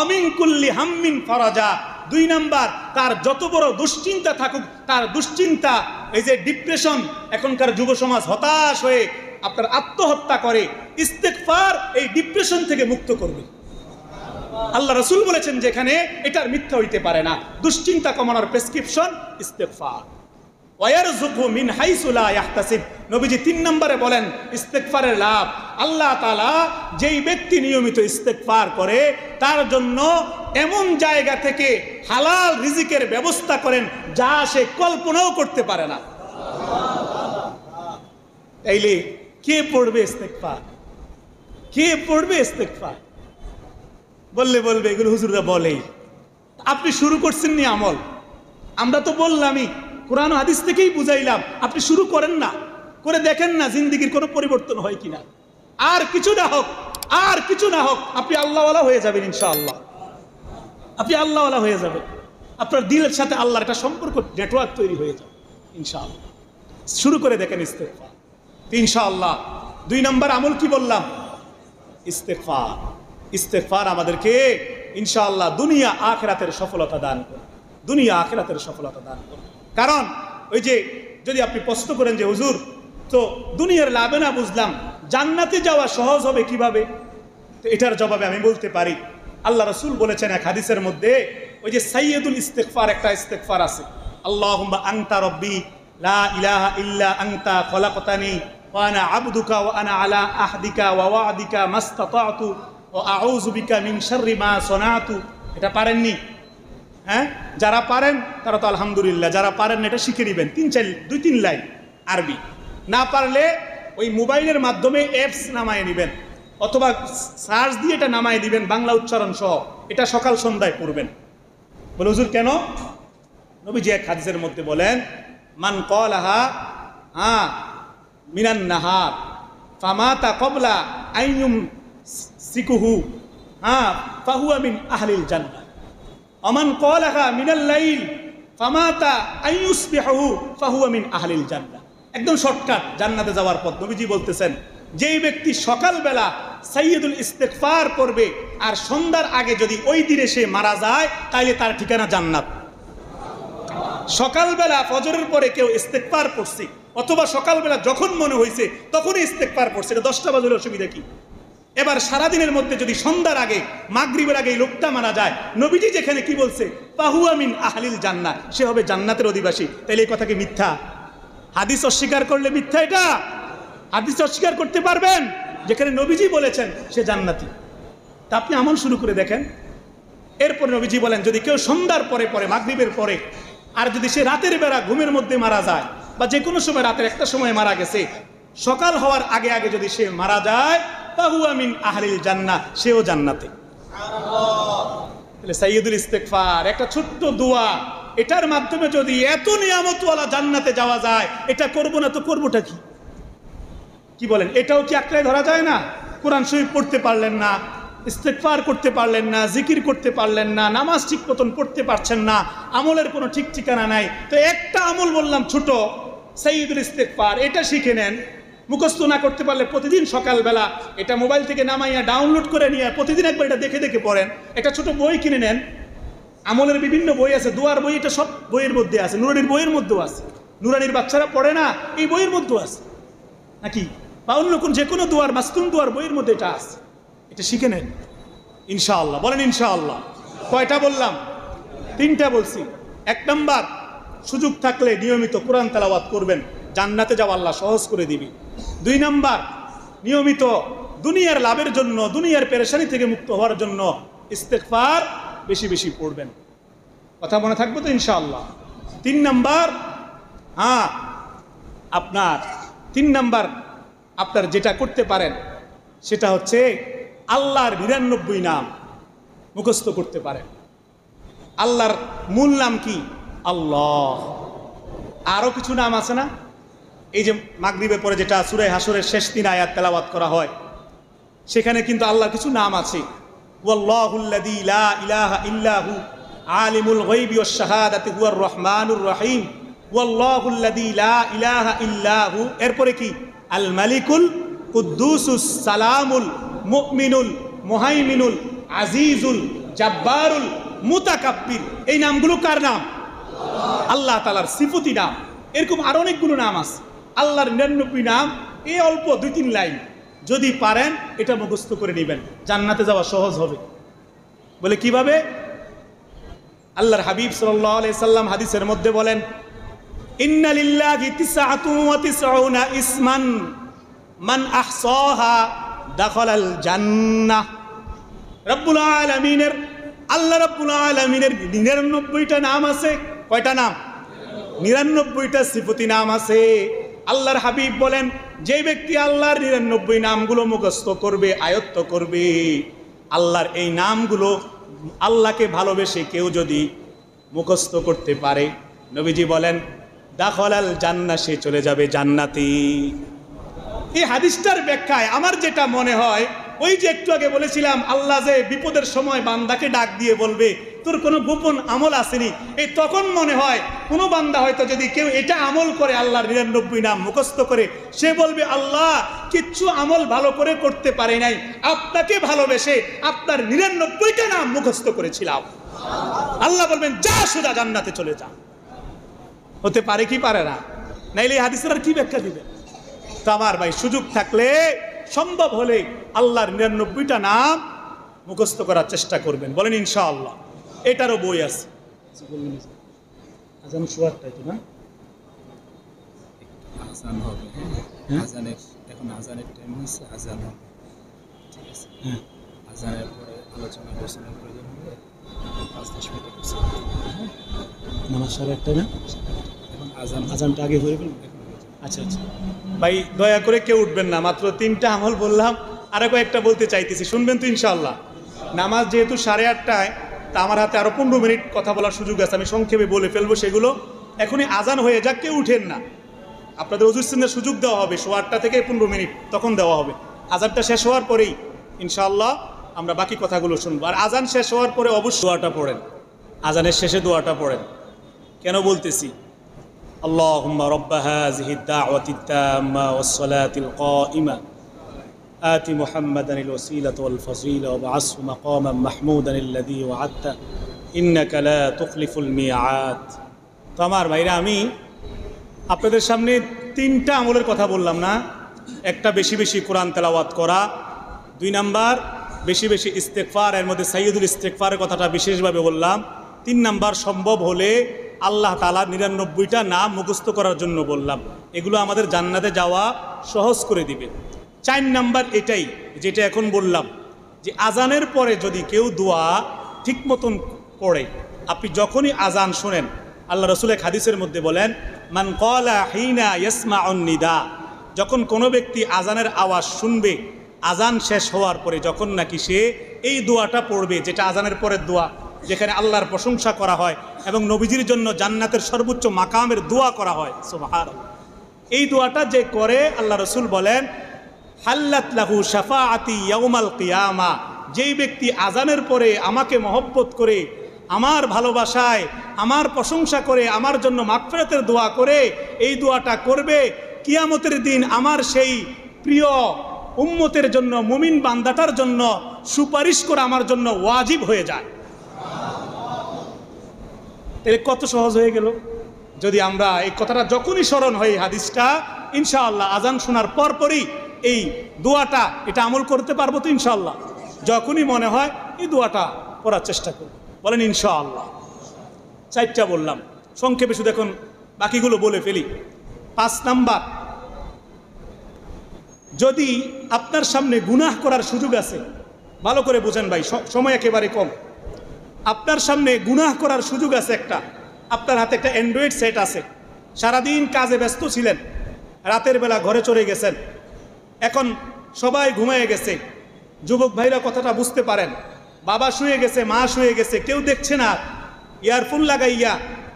অমিন কুল্লি হাম্মিন ফারাজা, 2 নাম্বার, তার যত বড় দুশ্চিন্তা থাকুক, তার দুশ্চিন্তা, এই যে ডিপ্রেশন, এখনকার যুব সমাজ হতাশ হয়ে আপনার আত্মহত্যা করে, ইস্তেগফার এই ডিপ্রেশন থেকে মুক্ত করবে। আল্লাহ রাসূল বলেছেন যেখানে এটার মিথ্যা হইতে পারে না। দুশ্চিন্তা কমানোর প্রেসক্রিপশন ইস্তেগফার। ওয়ারযুকহু মিন হাইসু লা ইয়াহতাসিব, নবীজি 3 নম্বরে বলেন ইস্তেগফারের লাভ, আল্লাহ তাআলা যেই ব্যক্তি নিয়মিত ইস্তেগফার করে তার জন্য এমন জায়গা থেকে হালাল রিজিকের ব্যবস্থা করেন যা সে কল্পনাও করতে পারে না। তাইলে কে পড়বে ইস্তেগফার? কে পড়বে ইস্তেগফার? বলবে এগুলো হুজুররা বলেই। আপনি শুরু করছেন নি আমল, আমরা তো বললামই, কোরআন হাদিস থেকেই বুঝাইলাম, আপনি শুরু করেন না, করে দেখেন না জিন্দেগির কোনো পরিবর্তন হয় কিনা। আর কিছু না হোক, আর কিছু না হোক, আপনি আল্লাহওয়ালা হয়ে যাবেন ইনশাআল্লাহ। আপনি আল্লাহওয়ালা হয়ে যাবেন, আপনার দিলের সাথে আল্লাহর একটা সম্পর্ক, নেটওয়ার্ক তৈরি হয়ে যাবে ইনশাআল্লাহ। শুরু করে দেখেন ইস্তেগফার ইনশাআল্লাহ। 2 নম্বর আমল কি বললাম? ইস্তেগফার। ইস্তেগফার আমাদেরকে ইনশাআল্লাহ দুনিয়া আখিরাতের সফলতা দান করে, দুনিয়া আখিরাতের সফলতা দান করে। কারণ ওই যে যদি আপনি প্রশ্ন করেন যে হুজুর তো দুনিয়ার লাভে না বুঝলাম, জান্নাতে যাওয়া সহজ হবে কিভাবে? তো এটার জবাবে আমি বলতে পারি, আল্লাহ রাসূল বলেছেন এক হাদিসের মধ্যে, ওই যে সাইয়্যিদুল ইস্তিগফার একটা ইস্তিগফার আছে, আল্লাহুম্মা আনতা রাব্বি লা ইলাহা ইল্লা আনতা খলাকতানি ওয়া আনা আবদুকা ওয়া আনা আলা আহদিকা ওয়া ওয়া'দিকা মাসতাতা'তু ওয়া আউযু বিকা মিন শাররি মা সানাতু। এটা পারেননি? হ্যাঁ, যারা পারেন তারা তো আলহামদুলিল্লাহ, যারা পারেন না এটা শিখে নেবেন, 2-3 লাইন আরবি। না পারলে ওই মোবাইলের মাধ্যমে অ্যাপস নামায় নেবেন, অথবা সার্চ দিয়ে এটা নামায় দিবেন বাংলা উচ্চারণ সহ। এটা সকাল সন্ধ্যায় পড়বেন। বলে হুজুর কেন? নবীজি এক হাদিসের মধ্যে বলেন, মান ক্বালাহা মিনান নাহার ফামাতা ক্বাবলা আইয়ুম সিকুহু ফাহুয়া মিন আহলিল জান্নাহ আমান ক্বালাহা মিনাল লাইল ফামাতা আইয়ুসবিহু ফাহুয়া মিন আহলিল জান্নাহ। একদম শর্টকাট জান্নাতে যাওয়ার পথ। নবীজি বলতেছেন, যেই ব্যক্তি সকালবেলা সাইয়্যিদুল ইস্তিগফার করবে আর সন্ধ্যার আগে যদি ওই দিনে সে মারা যায়, তাইলে তার ঠিকানা জান্নাত। সকালবেলা ফজরের পরে কেউ ইস্তিগফার পড়ছে, অথবা সকালবেলা যখন মনে হয়েছে তখনই ইস্তিগফার পড়ছে, এটা 10টা বাজলে অসুবিধা কি? এবার সারাদিনের মধ্যে যদি সন্ধ্যার আগে, মাগরিবের আগে এই লোকটা মারা যায়, নবীজি যেখানে কি বলছে, ফাহুয়া মিন আহলিল জান্নাহ, সে হবে জান্নাতের অধিবাসী। তাইলে এই কথা কি মিথ্যা? হাদিস অস্বীকার করলে মিথ্যা। এটা হাদিস অস্বীকার করতে পারবেন যেখানে নবীজি বলেছেন সে জান্নাতি? তা আপনি আমল শুরু করে দেখেন। এরপর নবীজি বলেন, যদি কেউ সন্ধ্যার পরে পরে, মাগরিবের পরে, আর যদি সে রাতের বেলা ঘুমের মধ্যে মারা যায়, বা যে কোনো সময় রাতের একটা সময় মারা গেছে, সকাল হওয়ার আগে আগে যদি সে মারা যায়, ফাহুয়া মিন আহলিল জান্নাহ, সেও জান্নাতে। তাহলে সাইয়্যিদুল ইস্তিগফার একটা ছোট্ট দোয়া, এটার মাধ্যমে যদি এত নিয়ামতওয়ালা জান্নাতে যাওয়া যায়, এটা করবো না তো করবোটা কি? কি বলেন? এটাও কি আঁকড়ে ধরা যায় না? কোরআন শরীফ পড়তে পারলেন না, ইস্তেগফার করতে পারলেন না, জিকির করতে পারলেন না, নামাজ ঠিক মতন পড়তে পারছেন না, আমলের কোনো ঠিক ঠিকানা নাই, তো একটা আমল বললাম ছোট, সাইয়্যিদুল ইস্তিগফার, এটা শিখে নেন। মুখস্থ না করতে পারলে প্রতিদিন সকালবেলা এটা মোবাইল থেকে নামাইয়া ডাউনলোড করে নিয়ে প্রতিদিন একবার এটা দেখে দেখে পড়েন। একটা ছোট বই কিনে নেন, আমলের বিভিন্ন বই আছে, দোয়ার বই, এটা সব বইয়ের মধ্যে আছে, নুরানির বইয়ের মধ্যেও আছে। নুরানির বাচ্চারা পড়ে না, এই বইয়ের মধ্যেও আছে নাকি, বা অন্য কোন যে কোনো দোয়ার, মাস্তুম দোয়ার বইয়ের মধ্যে এটা আছে। এটা শিখে নেন ইনশাআল্লাহ। বলেন ইনশাআল্লাহ। কয়টা বললাম? 3টা বলছি। 1 নাম্বার, সুযোগ থাকলে নিয়মিত কোরআন তেলাওয়াত করবেন, জান্নাতে যাওয়া আল্লাহ সহজ করে দিবি। 2 নাম্বার, নিয়মিত দুনিয়ার লাভের জন্য, দুনিয়ার পেরেশানি থেকে মুক্ত হওয়ার জন্য ইস্তেগফার বেশি বেশি পড়বেন। কথা মনে থাকবে তো ইনশাআল্লাহ। 3 নাম্বার, আপনার যেটা করতে পারেন সেটা হচ্ছে আল্লাহর 99 নাম মুখস্থ করতে পারেন। আল্লাহর মূল নাম কি? আল্লাহ। আরো কিছু নাম আছে না? এই যে মাগরিবের পরে যেটা সূরা হাসরের শেষ 3 আয়াত তেলাওয়াত করা হয়, সেখানে কিন্তু আল্লাহর কিছু নাম আছে। ওয়াল্লাহুল্লাযী লা ইলাহা ইল্লাহু আলিমুল গায়বি ওয়াশ শাহাদাতি হুয়ার রহমানুর রহিম। ওয়াল্লাহুল্লাযী লা ইলাহা ইল্লাহু, এরপরে কি? আল মালিকুল কুদ্দুসুস সালামুল মুমিনুল মুহাইমিনুল আজিজুল জাব্বারুল মুতাকাব্বির। এই নামগুলো কার নাম? আল্লাহ তাআলার সিফতি নাম। এরকম আরো অনেকগুলো নাম আছে আল্লাহর 99 নাম। এই অল্প 2-3 লাইন যদি পারেন এটা মুখস্থ করে নেবেন, জান্নাতে যাওয়া সহজ হবে। বলে কিভাবে? আল্লাহর হাবিব সাল্লাল্লাহু আলাইহি সাল্লাম হাদিসের মধ্যে বলেন, ইন্না লিল্লাহি 99 ইসমান মান আহসাহা দাখালাল জান্নাহ। রব্বুল আলামিনের, আল্লাহ রব্বুল আলামিনের 99টা নাম আছে। কয়টা নাম? 99টা সিফতি নাম আছে। আল্লাহর হাবিব বলেন, যে ব্যক্তি আল্লাহর 99 নামগুলো মুখস্থ করবে, আয়ত্ত করবে, আল্লাহর এই নামগুলো, আল্লাহকে ভালোবেসে কেউ যদি মুখস্থ করতে পারে, নবীজি বলেন দাখালাল জান্নাহ, সে চলে যাবে জান্নাতে। এই হাদিসটার ব্যাখ্যায় আমার যেটা মনে হয়, ওই যে একটু আগে বলেছিলাম আল্লাহ যে বিপদের সময় বান্দাকে ডাক দিয়ে বলবে তোর কোনো গোপন আমল আসেনি, এই তখন মনে হয় কোনো বান্দা হয়তো যদি কেউ এটা আমল করে, আল্লাহর 99 নাম মুখস্থ করে, সে বলবে আল্লাহ কিচ্ছু আমল ভালো করে করতে পারি নাই, আপনাকে ভালোবেসে আপনার 99টা নাম মুখস্থ করেছিলাম। আল্লাহ বলবেন যা সোজা জান্নাতে চলে যা। হতে পারে কি পারে না? নাইলে এই হাদিসের আর কি ব্যাখ্যা দিবে? তো আমার ভাই, সুযোগ থাকলে, সম্ভব হলে আল্লাহর 99টা নাম মুখস্থ করার চেষ্টা করবেন। বলেন ইনশাআল্লাহ। এটারও বই আছে। আজান শোয়ারটাই তো না? আজান হবে, আজানের, এখন আজানের টাইম হচ্ছে, আজান হবে, ঠিক আছে? আজানের পরে আলোচনা প্রয়োজন হবে 5-10 মিনিট। নামাজ 1:30 না? এখন আজানটা আগে হয়ে গেল। আচ্ছা আচ্ছা ভাই, দয়া করে কেউ উঠবেন না, মাত্র 3টা আমল বললাম, আরো কয়েকটা বলতে চাইতেছি, শুনবেন তো ইনশাআল্লাহ। নামাজ যেহেতু 8:30টায়, তা আমার হাতে আরো 15 মিনিট কথা বলার সুযোগ আছে, আমি সংক্ষেপে বলে ফেলবো সেগুলো। এখনই আজান হয়ে যাক, কেউ উঠেন না, আপনাদের ওযু ইস্তেঞ্জার সুযোগ দেওয়া হবে 8:30 থেকে 15 মিনিট, তখন দেওয়া হবে। আজানটা শেষ হওয়ার পরেই ইনশাআল্লাহ আমরা বাকি কথাগুলো শুনবো। আর আজান শেষ হওয়ার পরে অবশ্যই দোয়াটা পড়েন, আজানের শেষে দোয়াটা পড়েন। কেন বলতেছি? আল্লাহুম্মা রাব্বা হাযিহিদ দাওয়াতিত তাম্মা ওয়াস সালাতিল কাইমা আতি মুহাম্মাদানিল ওয়াসিলাতা ওয়াল ফাযিলা ওয়াবআসহু মাকামান মাহমুদান আল্লাযী ওয়া'আদতা ইন্নাকা লা তুখলিফুল মিআদ। তো আমার ভাইরা, আমি আপনাদের সামনে 3টা আমলের কথা বললাম না? একটা, বেশি বেশি কোরআন তেলাওয়াত করা। 2 নাম্বার, বেশি বেশি ইস্তেগফার, এর মধ্যে সাইয়্যিদুল ইস্তেগফারের কথাটা বিশেষভাবে বললাম। 3 নাম্বার, সম্ভব হলে আল্লাহ তাআলার 99টা নাম মুখস্থ করার জন্য বললাম। এগুলো আমাদের জান্নাতে যাওয়া সহজ করে দিবে। 4 নাম্বার এটাই, যেটা এখন বললাম, যে আজানের পরে যদি কেউ দোয়া ঠিক মতন পড়ে, আপনি যখনই আজান শোনেন, আল্লাহ রাসূল এক হাদিসের মধ্যে বলেন, মান ক্বালা হিনা ইয়াসমাউন নিদা, যখন কোনো ব্যক্তি আজানের আওয়াজ শুনবে, আজান শেষ হওয়ার পরে যখন নাকি সে এই দোয়াটা পড়বে, যেটা আজানের পরের দোয়া, যেখানে আল্লাহর প্রশংসা করা হয় এবং নবীজির জন্য জান্নাতের সর্বোচ্চ মাকামের দোয়া করা হয়, সুবহানাল্লাহ। এই দোয়াটা যে করে, আল্লাহ রাসূল বলেন হাল্লাত লাহু শাফাআতি ইয়াউমাল কিয়ামা, যেই ব্যক্তি আজানের পরে আমাকে মহব্বত করে, আমার ভালোবাসায়, আমার প্রশংসা করে, আমার জন্য মাগফিরাতের দোয়া করে এই দোয়াটা করবে, কিয়ামতের দিন আমার সেই প্রিয় উম্মতের জন্য, মুমিন বান্দাটার জন্য সুপারিশ করা আমার জন্য ওয়াজিব হয়ে যায়। তাহলে কত সহজ হয়ে গেল যদি আমরা এই কথাটা যখনই স্মরণ হয়, হাদিসটা ইনশাআল্লাহ আজান শোনার পরপরই এই দোয়াটা এটা আমল করতে পারবো তো ইনশাআল্লাহ। যখনই মনে হয় এই দোয়াটা করার চেষ্টা করব, বলেন ইনশাআল্লাহ। 4টা বললাম, সংক্ষেপে শুধু এখন বাকিগুলো বলে ফেলি। 5 নাম্বার, যদি আপনার সামনে গুনাহ করার সুযোগ আছে, ভালো করে বুঝেন ভাই, সময় একেবারে কম। আপনার সামনে গুনাহ করার সুযোগ আছে একটা, আপনার হাতে একটা অ্যান্ড্রয়েড সেট আছে, সারাদিন কাজে ব্যস্ত ছিলেন, রাতের বেলা ঘরে চলে গেছেন, এখন সবাই ঘুমিয়ে গেছে, যুবক ভাইরা কথাটা বুঝতে পারেন, বাবা শুয়ে গেছে, মা শুয়ে গেছে, কেউ দেখছে না, ইয়ারফোন লাগাইয়া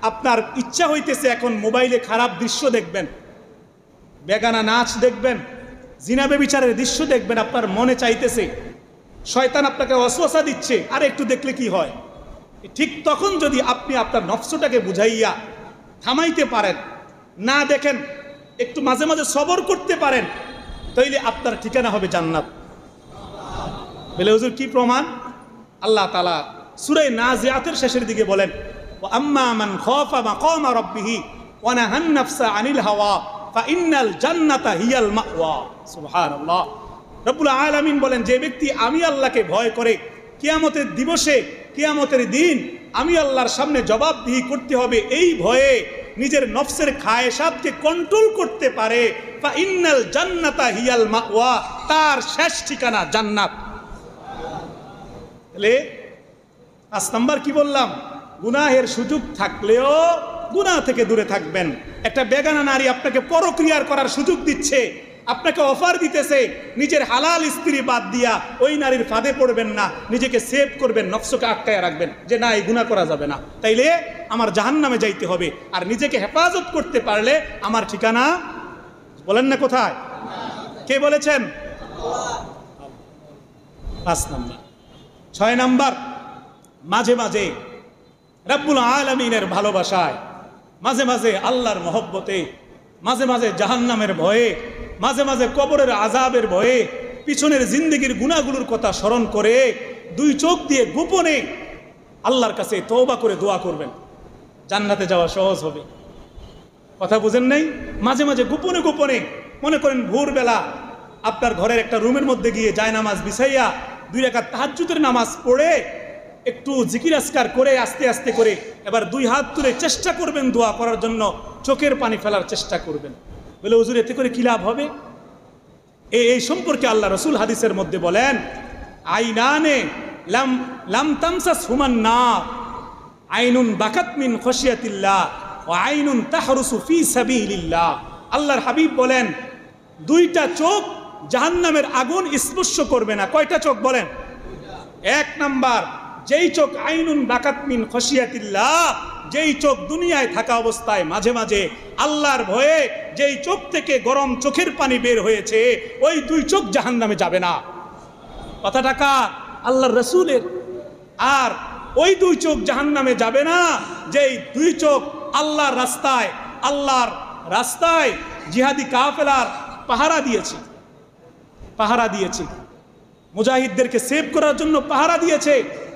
আপনার ইচ্ছা হইতেছে এখন মোবাইলে খারাপ দৃশ্য দেখবেন, বেগানা নাচ দেখবেন, জিনা ব্যভিচারের দৃশ্য দেখবেন, আপনার মনে চাইতেছে, শয়তান আপনাকে ওয়াসওয়াসা দিচ্ছে, আর একটু দেখলে কি হয়। ঠিক তখন যদি আপনি আপনার নফসটাকে বুঝাইয়া থামাইতে পারেন, না দেখেন, একটু মাঝে মাঝে সবর করতে পারেন, তাইলে আপনার ঠিকানা হবে জান্নাত। বলে হুজুর কি প্রমাণ? আল্লাহ তাআলা সূরা নাজিআতের শেষের দিকে বলেন, ওয়া আম্মা মান খাফা মাকামা রাব্বিহি ওয়া নাহান নাফসা আনিল হাওয়া ফাইন্নাল জান্নাতা হিয়াল মাওয়া। সুবহানাল্লাহ। রব্বুল আলামিন বলেন, যে ব্যক্তি আমি আল্লাহকে ভয় করে কিয়ামতের দিবসে, কিয়ামতের দিন আমি আল্লাহর সামনে জবাবদিহি করতে হবে এই ভয়ে নিজের নফসের খায়েশাতকে কন্ট্রোল করতে পারে, ফাইন্নাল জান্নাতা হিয়াল মাওয়া, তার শেষ ঠিকানা জান্নাত। তাহলে 5 নাম্বার কি বললাম? গুনাহের সুযোগ থাকলেও গুনাহ থেকে দূরে থাকবেন। একটা বেগানা নারী আপনাকে পরক্রিয়ার করার সুযোগ দিচ্ছে, আপনাকে অফার দিতেছে, নিজের হালাল স্ত্রী বাদ দিয়া ওই নারীর ফাঁদে পড়বেন না, নিজেকে সেভ করবেন, নফসকে আটকায় রাখবেন যে না, এই গুনাহ করা যাবে না, তাইলে আমার জাহান্নামে যাইতে হবে। আর নিজেকে হেফাজত করতে পারলে আমার ঠিকানা, বলেন না কোথায়? কে বলেছেন? 5 নাম্বার। 6 নাম্বার, মাঝে মাঝে রব্বুল আলামিনের ভালোবাসায়, মাঝে মাঝে আল্লাহর মহব্বতে, মাঝে মাঝে জাহান্নামের ভয়ে, মাঝে মাঝে কবরের আযাবের ভয়ে, পিছনের জিন্দেগির গুনাহগুলোর কথা স্মরণ করে 2 চোখ দিয়ে গোপনে আল্লাহর কাছে তওবা করে দোয়া করবেন, জান্নাতে যাওয়া সহজ হবে। কথা বুঝেন নাই? মাঝে মাঝে গোপনে গোপনে, মনে করেন ভোরবেলা আপনার ঘরের একটা রুমের মধ্যে গিয়ে জায়নামাজ বিছাইয়া 2 রাকাত তাহাজ্জুদের নামাজ পড়ে একটু জিকির আজকার করে আস্তে আস্তে করে এবার 2 হাত তুলে চেষ্টা করবেন দোয়া করার জন্য, চোখের পানি ফেলার চেষ্টা করবেন। বলে হুজুর এতে করে কি লাভ হবে? এই সম্পর্কে আল্লাহ রাসূল হাদিসের মধ্যে বলেন, আইনানে লাম লাম তামসাস হুমান নার, আইনুন বাকাত মিন খশিয়াতিল্লাহ ওয়া আইনুন তাহরুসু ফি সাবিলিল্লাহ। আল্লাহর হাবিব বলেন, 2টা চোখ জাহান্নামের আগুন স্পর্শ করবে না। কয়টা চোখ বলেন? 1 নাম্বার, যেই চোখ আইনুন বাকাত মিন খশিয়াতিল্লাহ, যেই চোখ দুনিয়ায় থাকা অবস্থায় মাঝে মাঝে আল্লাহর ভয়ে যেই চোখ থেকে গরম চোখের পানি বের হয়েছে, ওই 2 চোখ জাহান্নামে যাবে না। কথাটা কার? আল্লাহর রাসূলের। আর ওই 2 চোখ জাহান্নামে যাবে না যেই 2 চোখ আল্লাহর রাস্তায় জিহাদি কাফেলার পাহারা দিয়েছে, মুজাহিদদেরকে সেভ করার জন্য পাহারা দিয়েছে,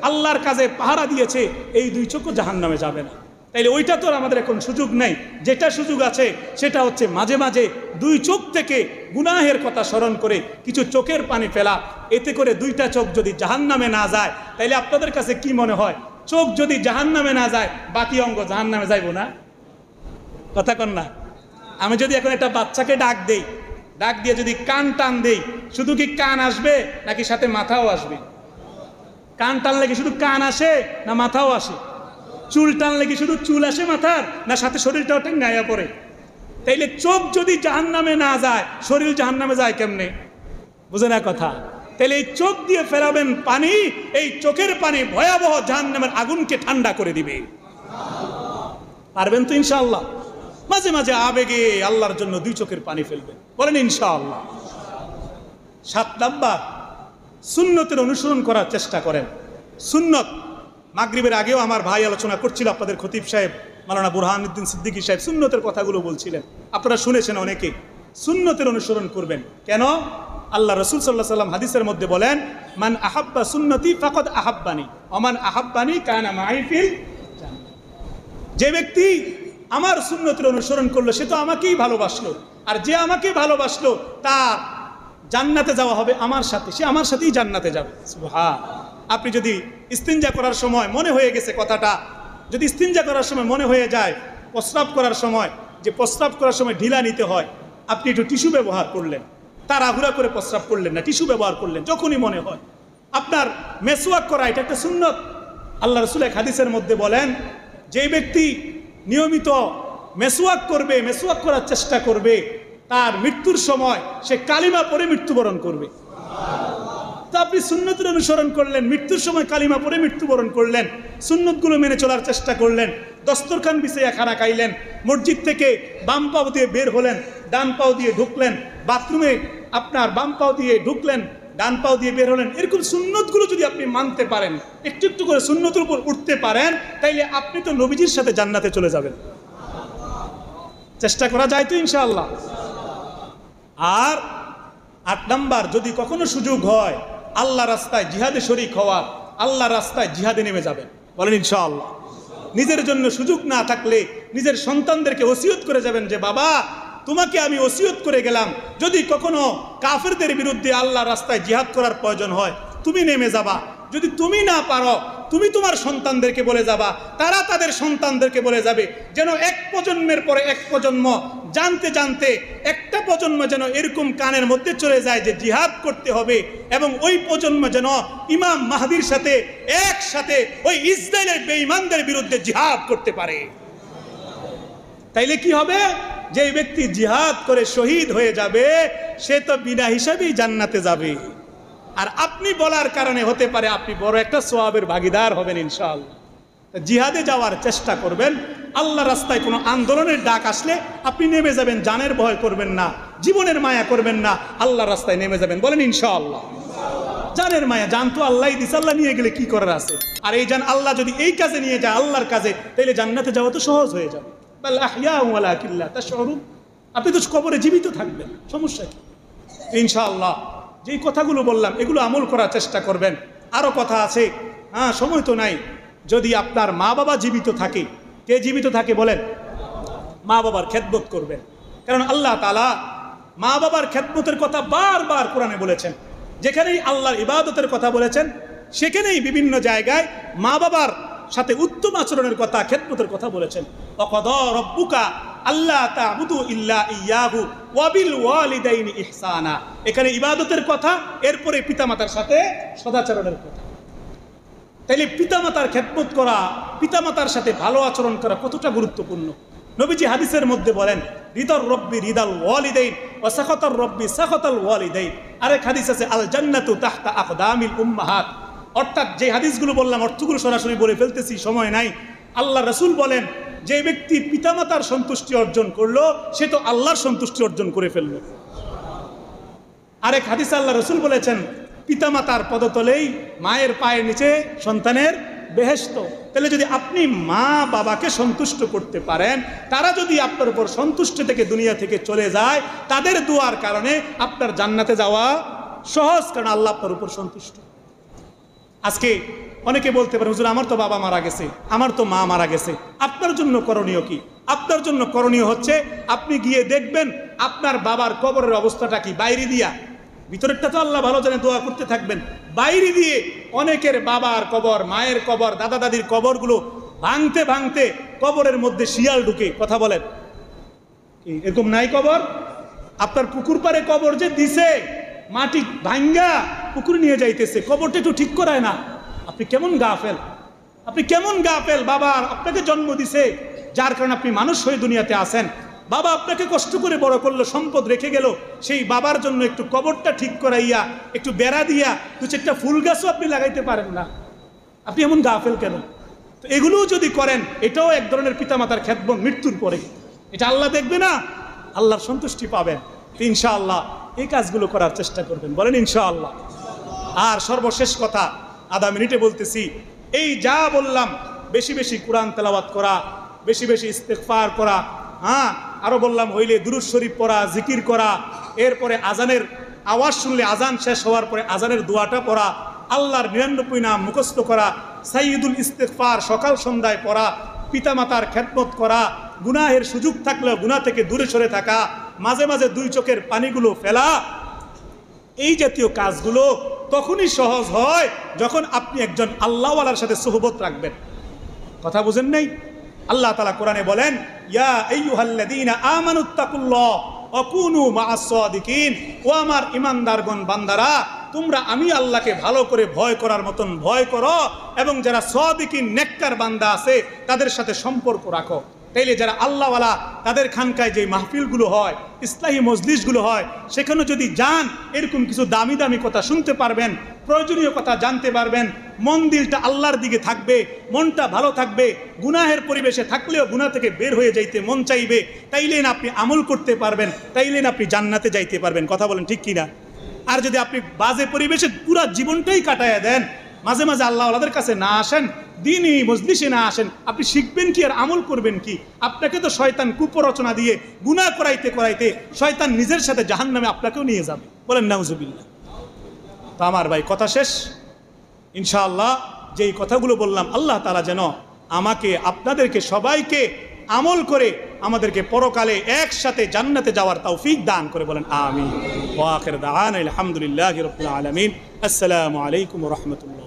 আল্লাহর কাজে পাহারা দিয়েছে, এই 2 চোখও জাহান্নামে যাবে না। তাইলে ওইটা তো আর আমাদের এখন সুযোগ নেই। যেটা সুযোগ আছে সেটা হচ্ছে মাঝে মাঝে 2 চোখ থেকে গুনাহের কথা স্মরণ করে কিছু চোখের পানি ফেলা। এতে করে 2টা চোখ যদি জাহান্নামে না যায়, তাইলে আপনাদের কাছে কি মনে হয়? চোখ যদি জাহান্নামে না যায়, বাকি অঙ্গ জাহান্নামে যাইব না? কথা কন না? আমি যদি এখন একটা বাচ্চাকে ডাক দিয়ে যদি কান টান দেই, শুধু কি কান আসবে নাকি সাথে মাথাও আসবে? কান টানলে কি শুধু কান আসে না মাথাও আসে? চুল টানলে কি শুধু চুল আসে মাথার, না সাথে শরীরটাও টেঙ্গাইয়া পড়ে? তাইলে চোখ যদি জাহান্নামে না যায়, শরীর জাহান্নামে যায় কেমনে? বুঝে না কথা? তাইলে এই চোখ দিয়ে ফেরাবেন পানি, এই চোখের পানি ভয়াবহ জাহান্নামের আগুনকে ঠান্ডা করে দিবে। পারবেন তো ইনশাআল্লাহ? মাঝে মাঝে আবেগে আল্লাহর জন্য 2 চোখের পানি ফেলবেন, বলেন ইনশাআল্লাহ। 7 নাম্বার, সুন্নতের অনুসরণ করার চেষ্টা করেন। সুন্নত, মাগরিবের আগেও আমার ভাই আলোচনা করছিল, আপনাদের খতিব সাহেব মাওলানা বুরহানুদ্দিন সিদ্দিকী সাহেব সুন্নতের কথাগুলো বলছিলেন, আপনারা শুনেছেন অনেকে। সুন্নতের অনুসরণ করবেন। কেন? আল্লাহ রাসূল সাল্লাল্লাহু আলাইহি ওয়াসাল্লাম হাদিসের মধ্যে বলেন, মান আহাব্বা সুন্নতি ফাকাদ আহাব্বানি ওয়া মান আহাব্বানি কানা মাই ফিল জান্নাহ। যে ব্যক্তি আমার সুন্নতের অনুসরণ করলো সে তো আমাকেই ভালোবাসলো, আর যে আমাকে ভালোবাসলো তার জান্নাতে যাওয়া হবে আমার সাথে, সে আমার সাথেই জান্নাতে যাবে। সুবহান। আপনি যদি ইস্তিনজা করার সময় মনে হয়ে গেছে কথাটা, যদি ইস্তিনজা করার সময় মনে হয়ে যায় প্রস্রাব করার সময় যে প্রস্রাব করার সময় ঢিলা নিতে হয়, আপনি একটু টিস্যু ব্যবহার করলেন, তাড়াহুড়া করে প্রস্রাব করলেন না, টিস্যু ব্যবহার করলেন যখনই মনে হয়। আপনার মেসওয়াক করা এটা একটা সুন্নত। আল্লাহ রাসূল এক হাদিসের মধ্যে বলেন, যে ব্যক্তি নিয়মিত মেসওয়াক করবে, মেসওয়াক করার চেষ্টা করবে, তার মৃত্যুর সময় সে কালিমা পড়ে মৃত্যুবরণ করবে। তো আপনি সুন্নতের অনুসরণ করলেন, মৃত্যুর সময় কালিমা পড়ে মৃত্যুবরণ করলেন, সুন্নতগুলো মেনে চলার চেষ্টা করলেন, দস্তরখান বিছাইয়া খানা খাইলেন, মসজিদ থেকে বাম পাও দিয়ে বের হলেন, ডান পাও দিয়ে ঢুকলেন, বাথরুমে আপনার বাম পাও দিয়ে ঢুকলেন, ডান পাও দিয়ে বের হলেন। এরকম সুন্নতগুলো যদি আপনি মানতে পারেন, একটু একটু করে সুন্নতের উপর উঠতে পারেন, তাইলে আপনি তো নবীজির সাথে জান্নাতে চলে যাবেন। চেষ্টা করা যায় তো ইনশাআল্লাহ। আর 8 নাম্বার, যদি কখনো সুযোগ হয় আল্লাহ রাস্তায় জিহাদে শরীক হওয়ার, আল্লাহ রাস্তায় জিহাদে নেমে যাবেন। বলেন ইনশাআল্লাহ। নিজের জন্য সুযোগ না থাকলে নিজের সন্তানদেরকে ওসিয়ত করে যাবেন যে বাবা তোমাকে আমি ওসিয়ত করে গেলাম, যদি কখনো কাফেরদের বিরুদ্ধে আল্লাহ রাস্তায় জিহাদ করার প্রয়োজন হয় তুমি নেমে যাবা। যদি তুমি না পারো তুমি তোমার সন্তানদেরকে বলে যাবা, তারা তাদের সন্তানদেরকে বলে যাবে, যেন এক প্রজন্মের পরে এক প্রজন্ম জানতে জানতে একটা প্রজন্ম যেন এরকম কানের মধ্যে চলে যায় যে জিহাদ করতে হবে, এবং ওই প্রজন্ম যেন ইমাম মাহদির সাথে একসাথে ওই ইসরায়েলের বেঈমানদের বিরুদ্ধে জিহাদ করতে পারে। তাইলে কি হবে? যে ব্যক্তি জিহাদ করে শহীদ হয়ে যাবে সে তো বিনা হিসাবেই জান্নাতে যাবে। আর আপনি বলার কারণে হতে পারে আপনি বড় একটা সওয়াবের ভাগীদার হবেন ইনশাআল্লাহ। জিহাদে যাওয়ার চেষ্টা করবেন। আল্লাহ রাস্তায় কোনো আন্দোলনের ডাক আসলে আপনি নেমে যাবেন, জানের ভয় করবেন না, জীবনের মায়া করবেন না, আল্লাহ রাস্তায় নেমে যাবেন। বলেন ইনশাআল্লাহ। জানের মায়া, জান তো আল্লাহই দিছে, আল্লাহ নিয়ে গেলে কি করার আছে? আর এই জান আল্লাহ যদি এই কাজে নিয়ে যায়, আল্লাহর কাজে, তাহলে জান্নাতে যাওয়া তো সহজ হয়ে যাবে। বাল আহইয়াউ ওয়ালাকিন লা তাশউরুন। আপনি তো কবরে জীবিত থাকবেন, সমস্যা কি? ইনশাআল্লাহ যেই কথাগুলো বললাম এগুলো আমল করার চেষ্টা করবেন। আরও কথা আছে, সময় তো নাই। যদি আপনার মা বাবা জীবিত থাকে, কে জীবিত থাকে বলেন? মা বাবার খেদমত করবেন। কারণ আল্লাহ তাআলা মা বাবার খেদমতের কথা বারবার কোরআনে বলেছেন। যেখানেই আল্লাহর ইবাদতের কথা বলেছেন সেখানেই বিভিন্ন জায়গায় মা বাবার সাথে উত্তম আচরণের কথা, খেদমতের কথা বলেছেন। ওয়াকাদা রাব্বুকা আল্লা তা'বুদু ইল্লা ইয়াহু ওয়া বিল ওয়ালিদাইনি ইহসানা। এখানে ইবাদতের কথা, এরপরে পিতামাতার সাথে সদাচরণের কথা। তাইলে পিতামাতার খেদমত করা, পিতামাতার সাথে ভালো আচরণ করা কতটা গুরুত্বপূর্ণ। নবীজি হাদিসের মধ্যে বলেন, রিদার রব্বি রিদাল ওয়ালিদাইন ওয়া সাখাতার রব্বি সাখাতাল ওয়ালিদাইন। আরেক হাদিস আছে, আল জান্নাতু তাহতা আকদামিল উম্মাহাত। অর্থাৎ যে হাদিসগুলো বললাম অর্থগুলো সরাসরি বলে ফেলতেছি, সময় নাই। আল্লাহ রাসূল বলেন, যে ব্যক্তি পিতামাতার সন্তুষ্টি অর্জন করলো সে তো আল্লাহর সন্তুষ্টি অর্জন করে ফেলল। আরেক হাদিসে আল্লাহ রাসূল বলেছেন, পিতামাতার পদতলেই, মায়ের পায়ের নিচে সন্তানের বেহেশত। তাহলে যদি আপনি মা বাবাকে সন্তুষ্ট করতে পারেন, তারা যদি আপনার উপর সন্তুষ্ট থেকে দুনিয়া থেকে চলে যায়, তাদের দোয়ার কারণে আপনার জান্নাতে যাওয়া সহজ, কারণ আল্লাহ আপনার উপর সন্তুষ্ট। আজকে অনেকে বলতে পারে, হুজুর আমার তো বাবা মারা গেছে, আমার তো মা মারা গেছে, আপনার জন্য করণীয় কি? আপনার জন্য করণীয় হচ্ছে আপনি গিয়ে দেখবেন আপনার বাবার কবরের অবস্থাটা কি, বাইরে দিয়া। ভিতরেরটা তো আল্লাহ ভালো জানে, দোয়া করতে থাকবেন। বাইরে দিয়ে অনেকের বাবার কবর, মায়ের কবর, দাদা দাদির কবরগুলো ভাঙতে ভাঙতে কবরের মধ্যে শিয়াল ঢুকে। কথা বলেন, এরকম নাই কবর? আপনার পুকুর পাড়ে কবর যে দিছে, মাটি ভাঙ্গা পুকুর নিয়ে যাইতেছে, কবরটা একটু ঠিক করায় না। আপনি কেমন গাফেল, আপনি কেমন গাফেল। বাবা আপনাকে জন্ম দিছে, যার কারণে আপনি মানুষ হয়ে দুনিয়াতে আসেন। বাবা আপনাকে কষ্ট করে বড় করলো, সম্পদ রেখে গেল, সেই বাবার জন্য একটু কবরটা ঠিক করাইয়া, একটু বেড়া দিয়া, দু চারটা ফুল গাছও আপনি লাগাইতে পারেন না। আপনি এমন গাফেল কেন? তো এগুলোও যদি করেন, এটাও এক ধরনের পিতামাতার খেদমত মৃত্যুর পরে। এটা আল্লাহ দেখবে না, আল্লাহর সন্তুষ্টি পাবেন। ইনশাআল্লাহ এই কাজগুলো করার চেষ্টা করবেন। বলেন ইনশাআল্লাহ। আর সর্বশেষ কথা, আধা মিনিটে বলতেছি, এই যা বললাম, বেশি বেশি কোরআন তেলাওয়াত করা, বেশি বেশি ইস্তেগফার করা, আরো বললাম হইলে দুরূদ শরীফ পড়া, জিকির করা, এরপরে আজানের আওয়াজ শুনলে আজান শেষ হওয়ার পরে আজানের দোয়াটা পড়া, আল্লাহর 99 নাম মুখস্থ করা, সাইয়্যিদুল ইস্তিগফার সকাল সন্ধ্যায় পড়া, পিতামাতার খেদমত করা, গুনাহের সুযোগ থাকলেও গুনাহ থেকে দূরে সরে থাকা, মাঝে মাঝে 2 চোখের পানিগুলো ফেলা, এই জাতীয় কাজগুলো তখনই সহজ হয় যখন আপনি একজন আল্লাহওয়ালার সাথে সুহবত রাখবেন। কথা বুঝেন নাই? আল্লাহ তাআলা কোরআনে বলেন, ইয়া আইয়ুহাল্লাযীনা আমানুত্তাকুল্লাহ ওয়া কুনু মা'আস সাদিকিন, ও আমার ঈমানদারগণ বান্দারা, তোমরা আমি আল্লাহকে ভালো করে ভয় করার মতন ভয় করো এবং যারা সাদিকিন নেককার বান্দা আছে তাদের সাথে সম্পর্ক রাখো। তাইলে যারা আল্লাহওয়ালা তাদের খানকায় যে মাহফিলগুলো হয়, ইসলাহী মজলিসগুলো হয়, সেখানে যদি যান এরকম কিছু দামি দামি কথা শুনতে পারবেন, প্রয়োজনীয় কথা জানতে পারবেন, মন দিলটা আল্লাহর দিকে থাকবে, মনটা ভালো থাকবে, গুনাহের পরিবেশে থাকলেও গুনাহ থেকে বের হয়ে যাইতে মন চাইবে, তাইলেন আপনি আমল করতে পারবেন, তাইলেন আপনি জান্নাতে যাইতে পারবেন। কথা বলেন ঠিক কিনা? আর যদি আপনি বাজে পরিবেশে পুরো জীবনটাই কাটায় দেন, মাঝে মাঝে আল্লাহওয়ালাদের কাছে না আসেন, দিনই মজলিসে না আসেন, আপনি শিখবেন কি আর আমল করবেন কি? আপনাকে তো শয়তান কুপরচনা দিয়ে গুনাহ করাইতে করাইতে শয়তান নিজের সাথে জাহান্নামে আপনাকেও নিয়ে যাবে। বলেন নাউজুবিল্লাহ। তো আমার ভাই কথা শেষ। ইনশাআল্লাহ যেই কথাগুলো বললাম আল্লাহ তাআলা যেন আমাকে আপনাদেরকে সবাইকে আমল করে আমাদেরকে পরকালে একসাথে জান্নাতে যাওয়ার তৌফিক দান করে। বলেন আমিন। ওয়া আখির দাওয়ানা আলহামদুলিল্লাহি রাব্বিল আলামিন। আসসালামু আলাইকুম ওয়া রাহমাতুল্লাহ।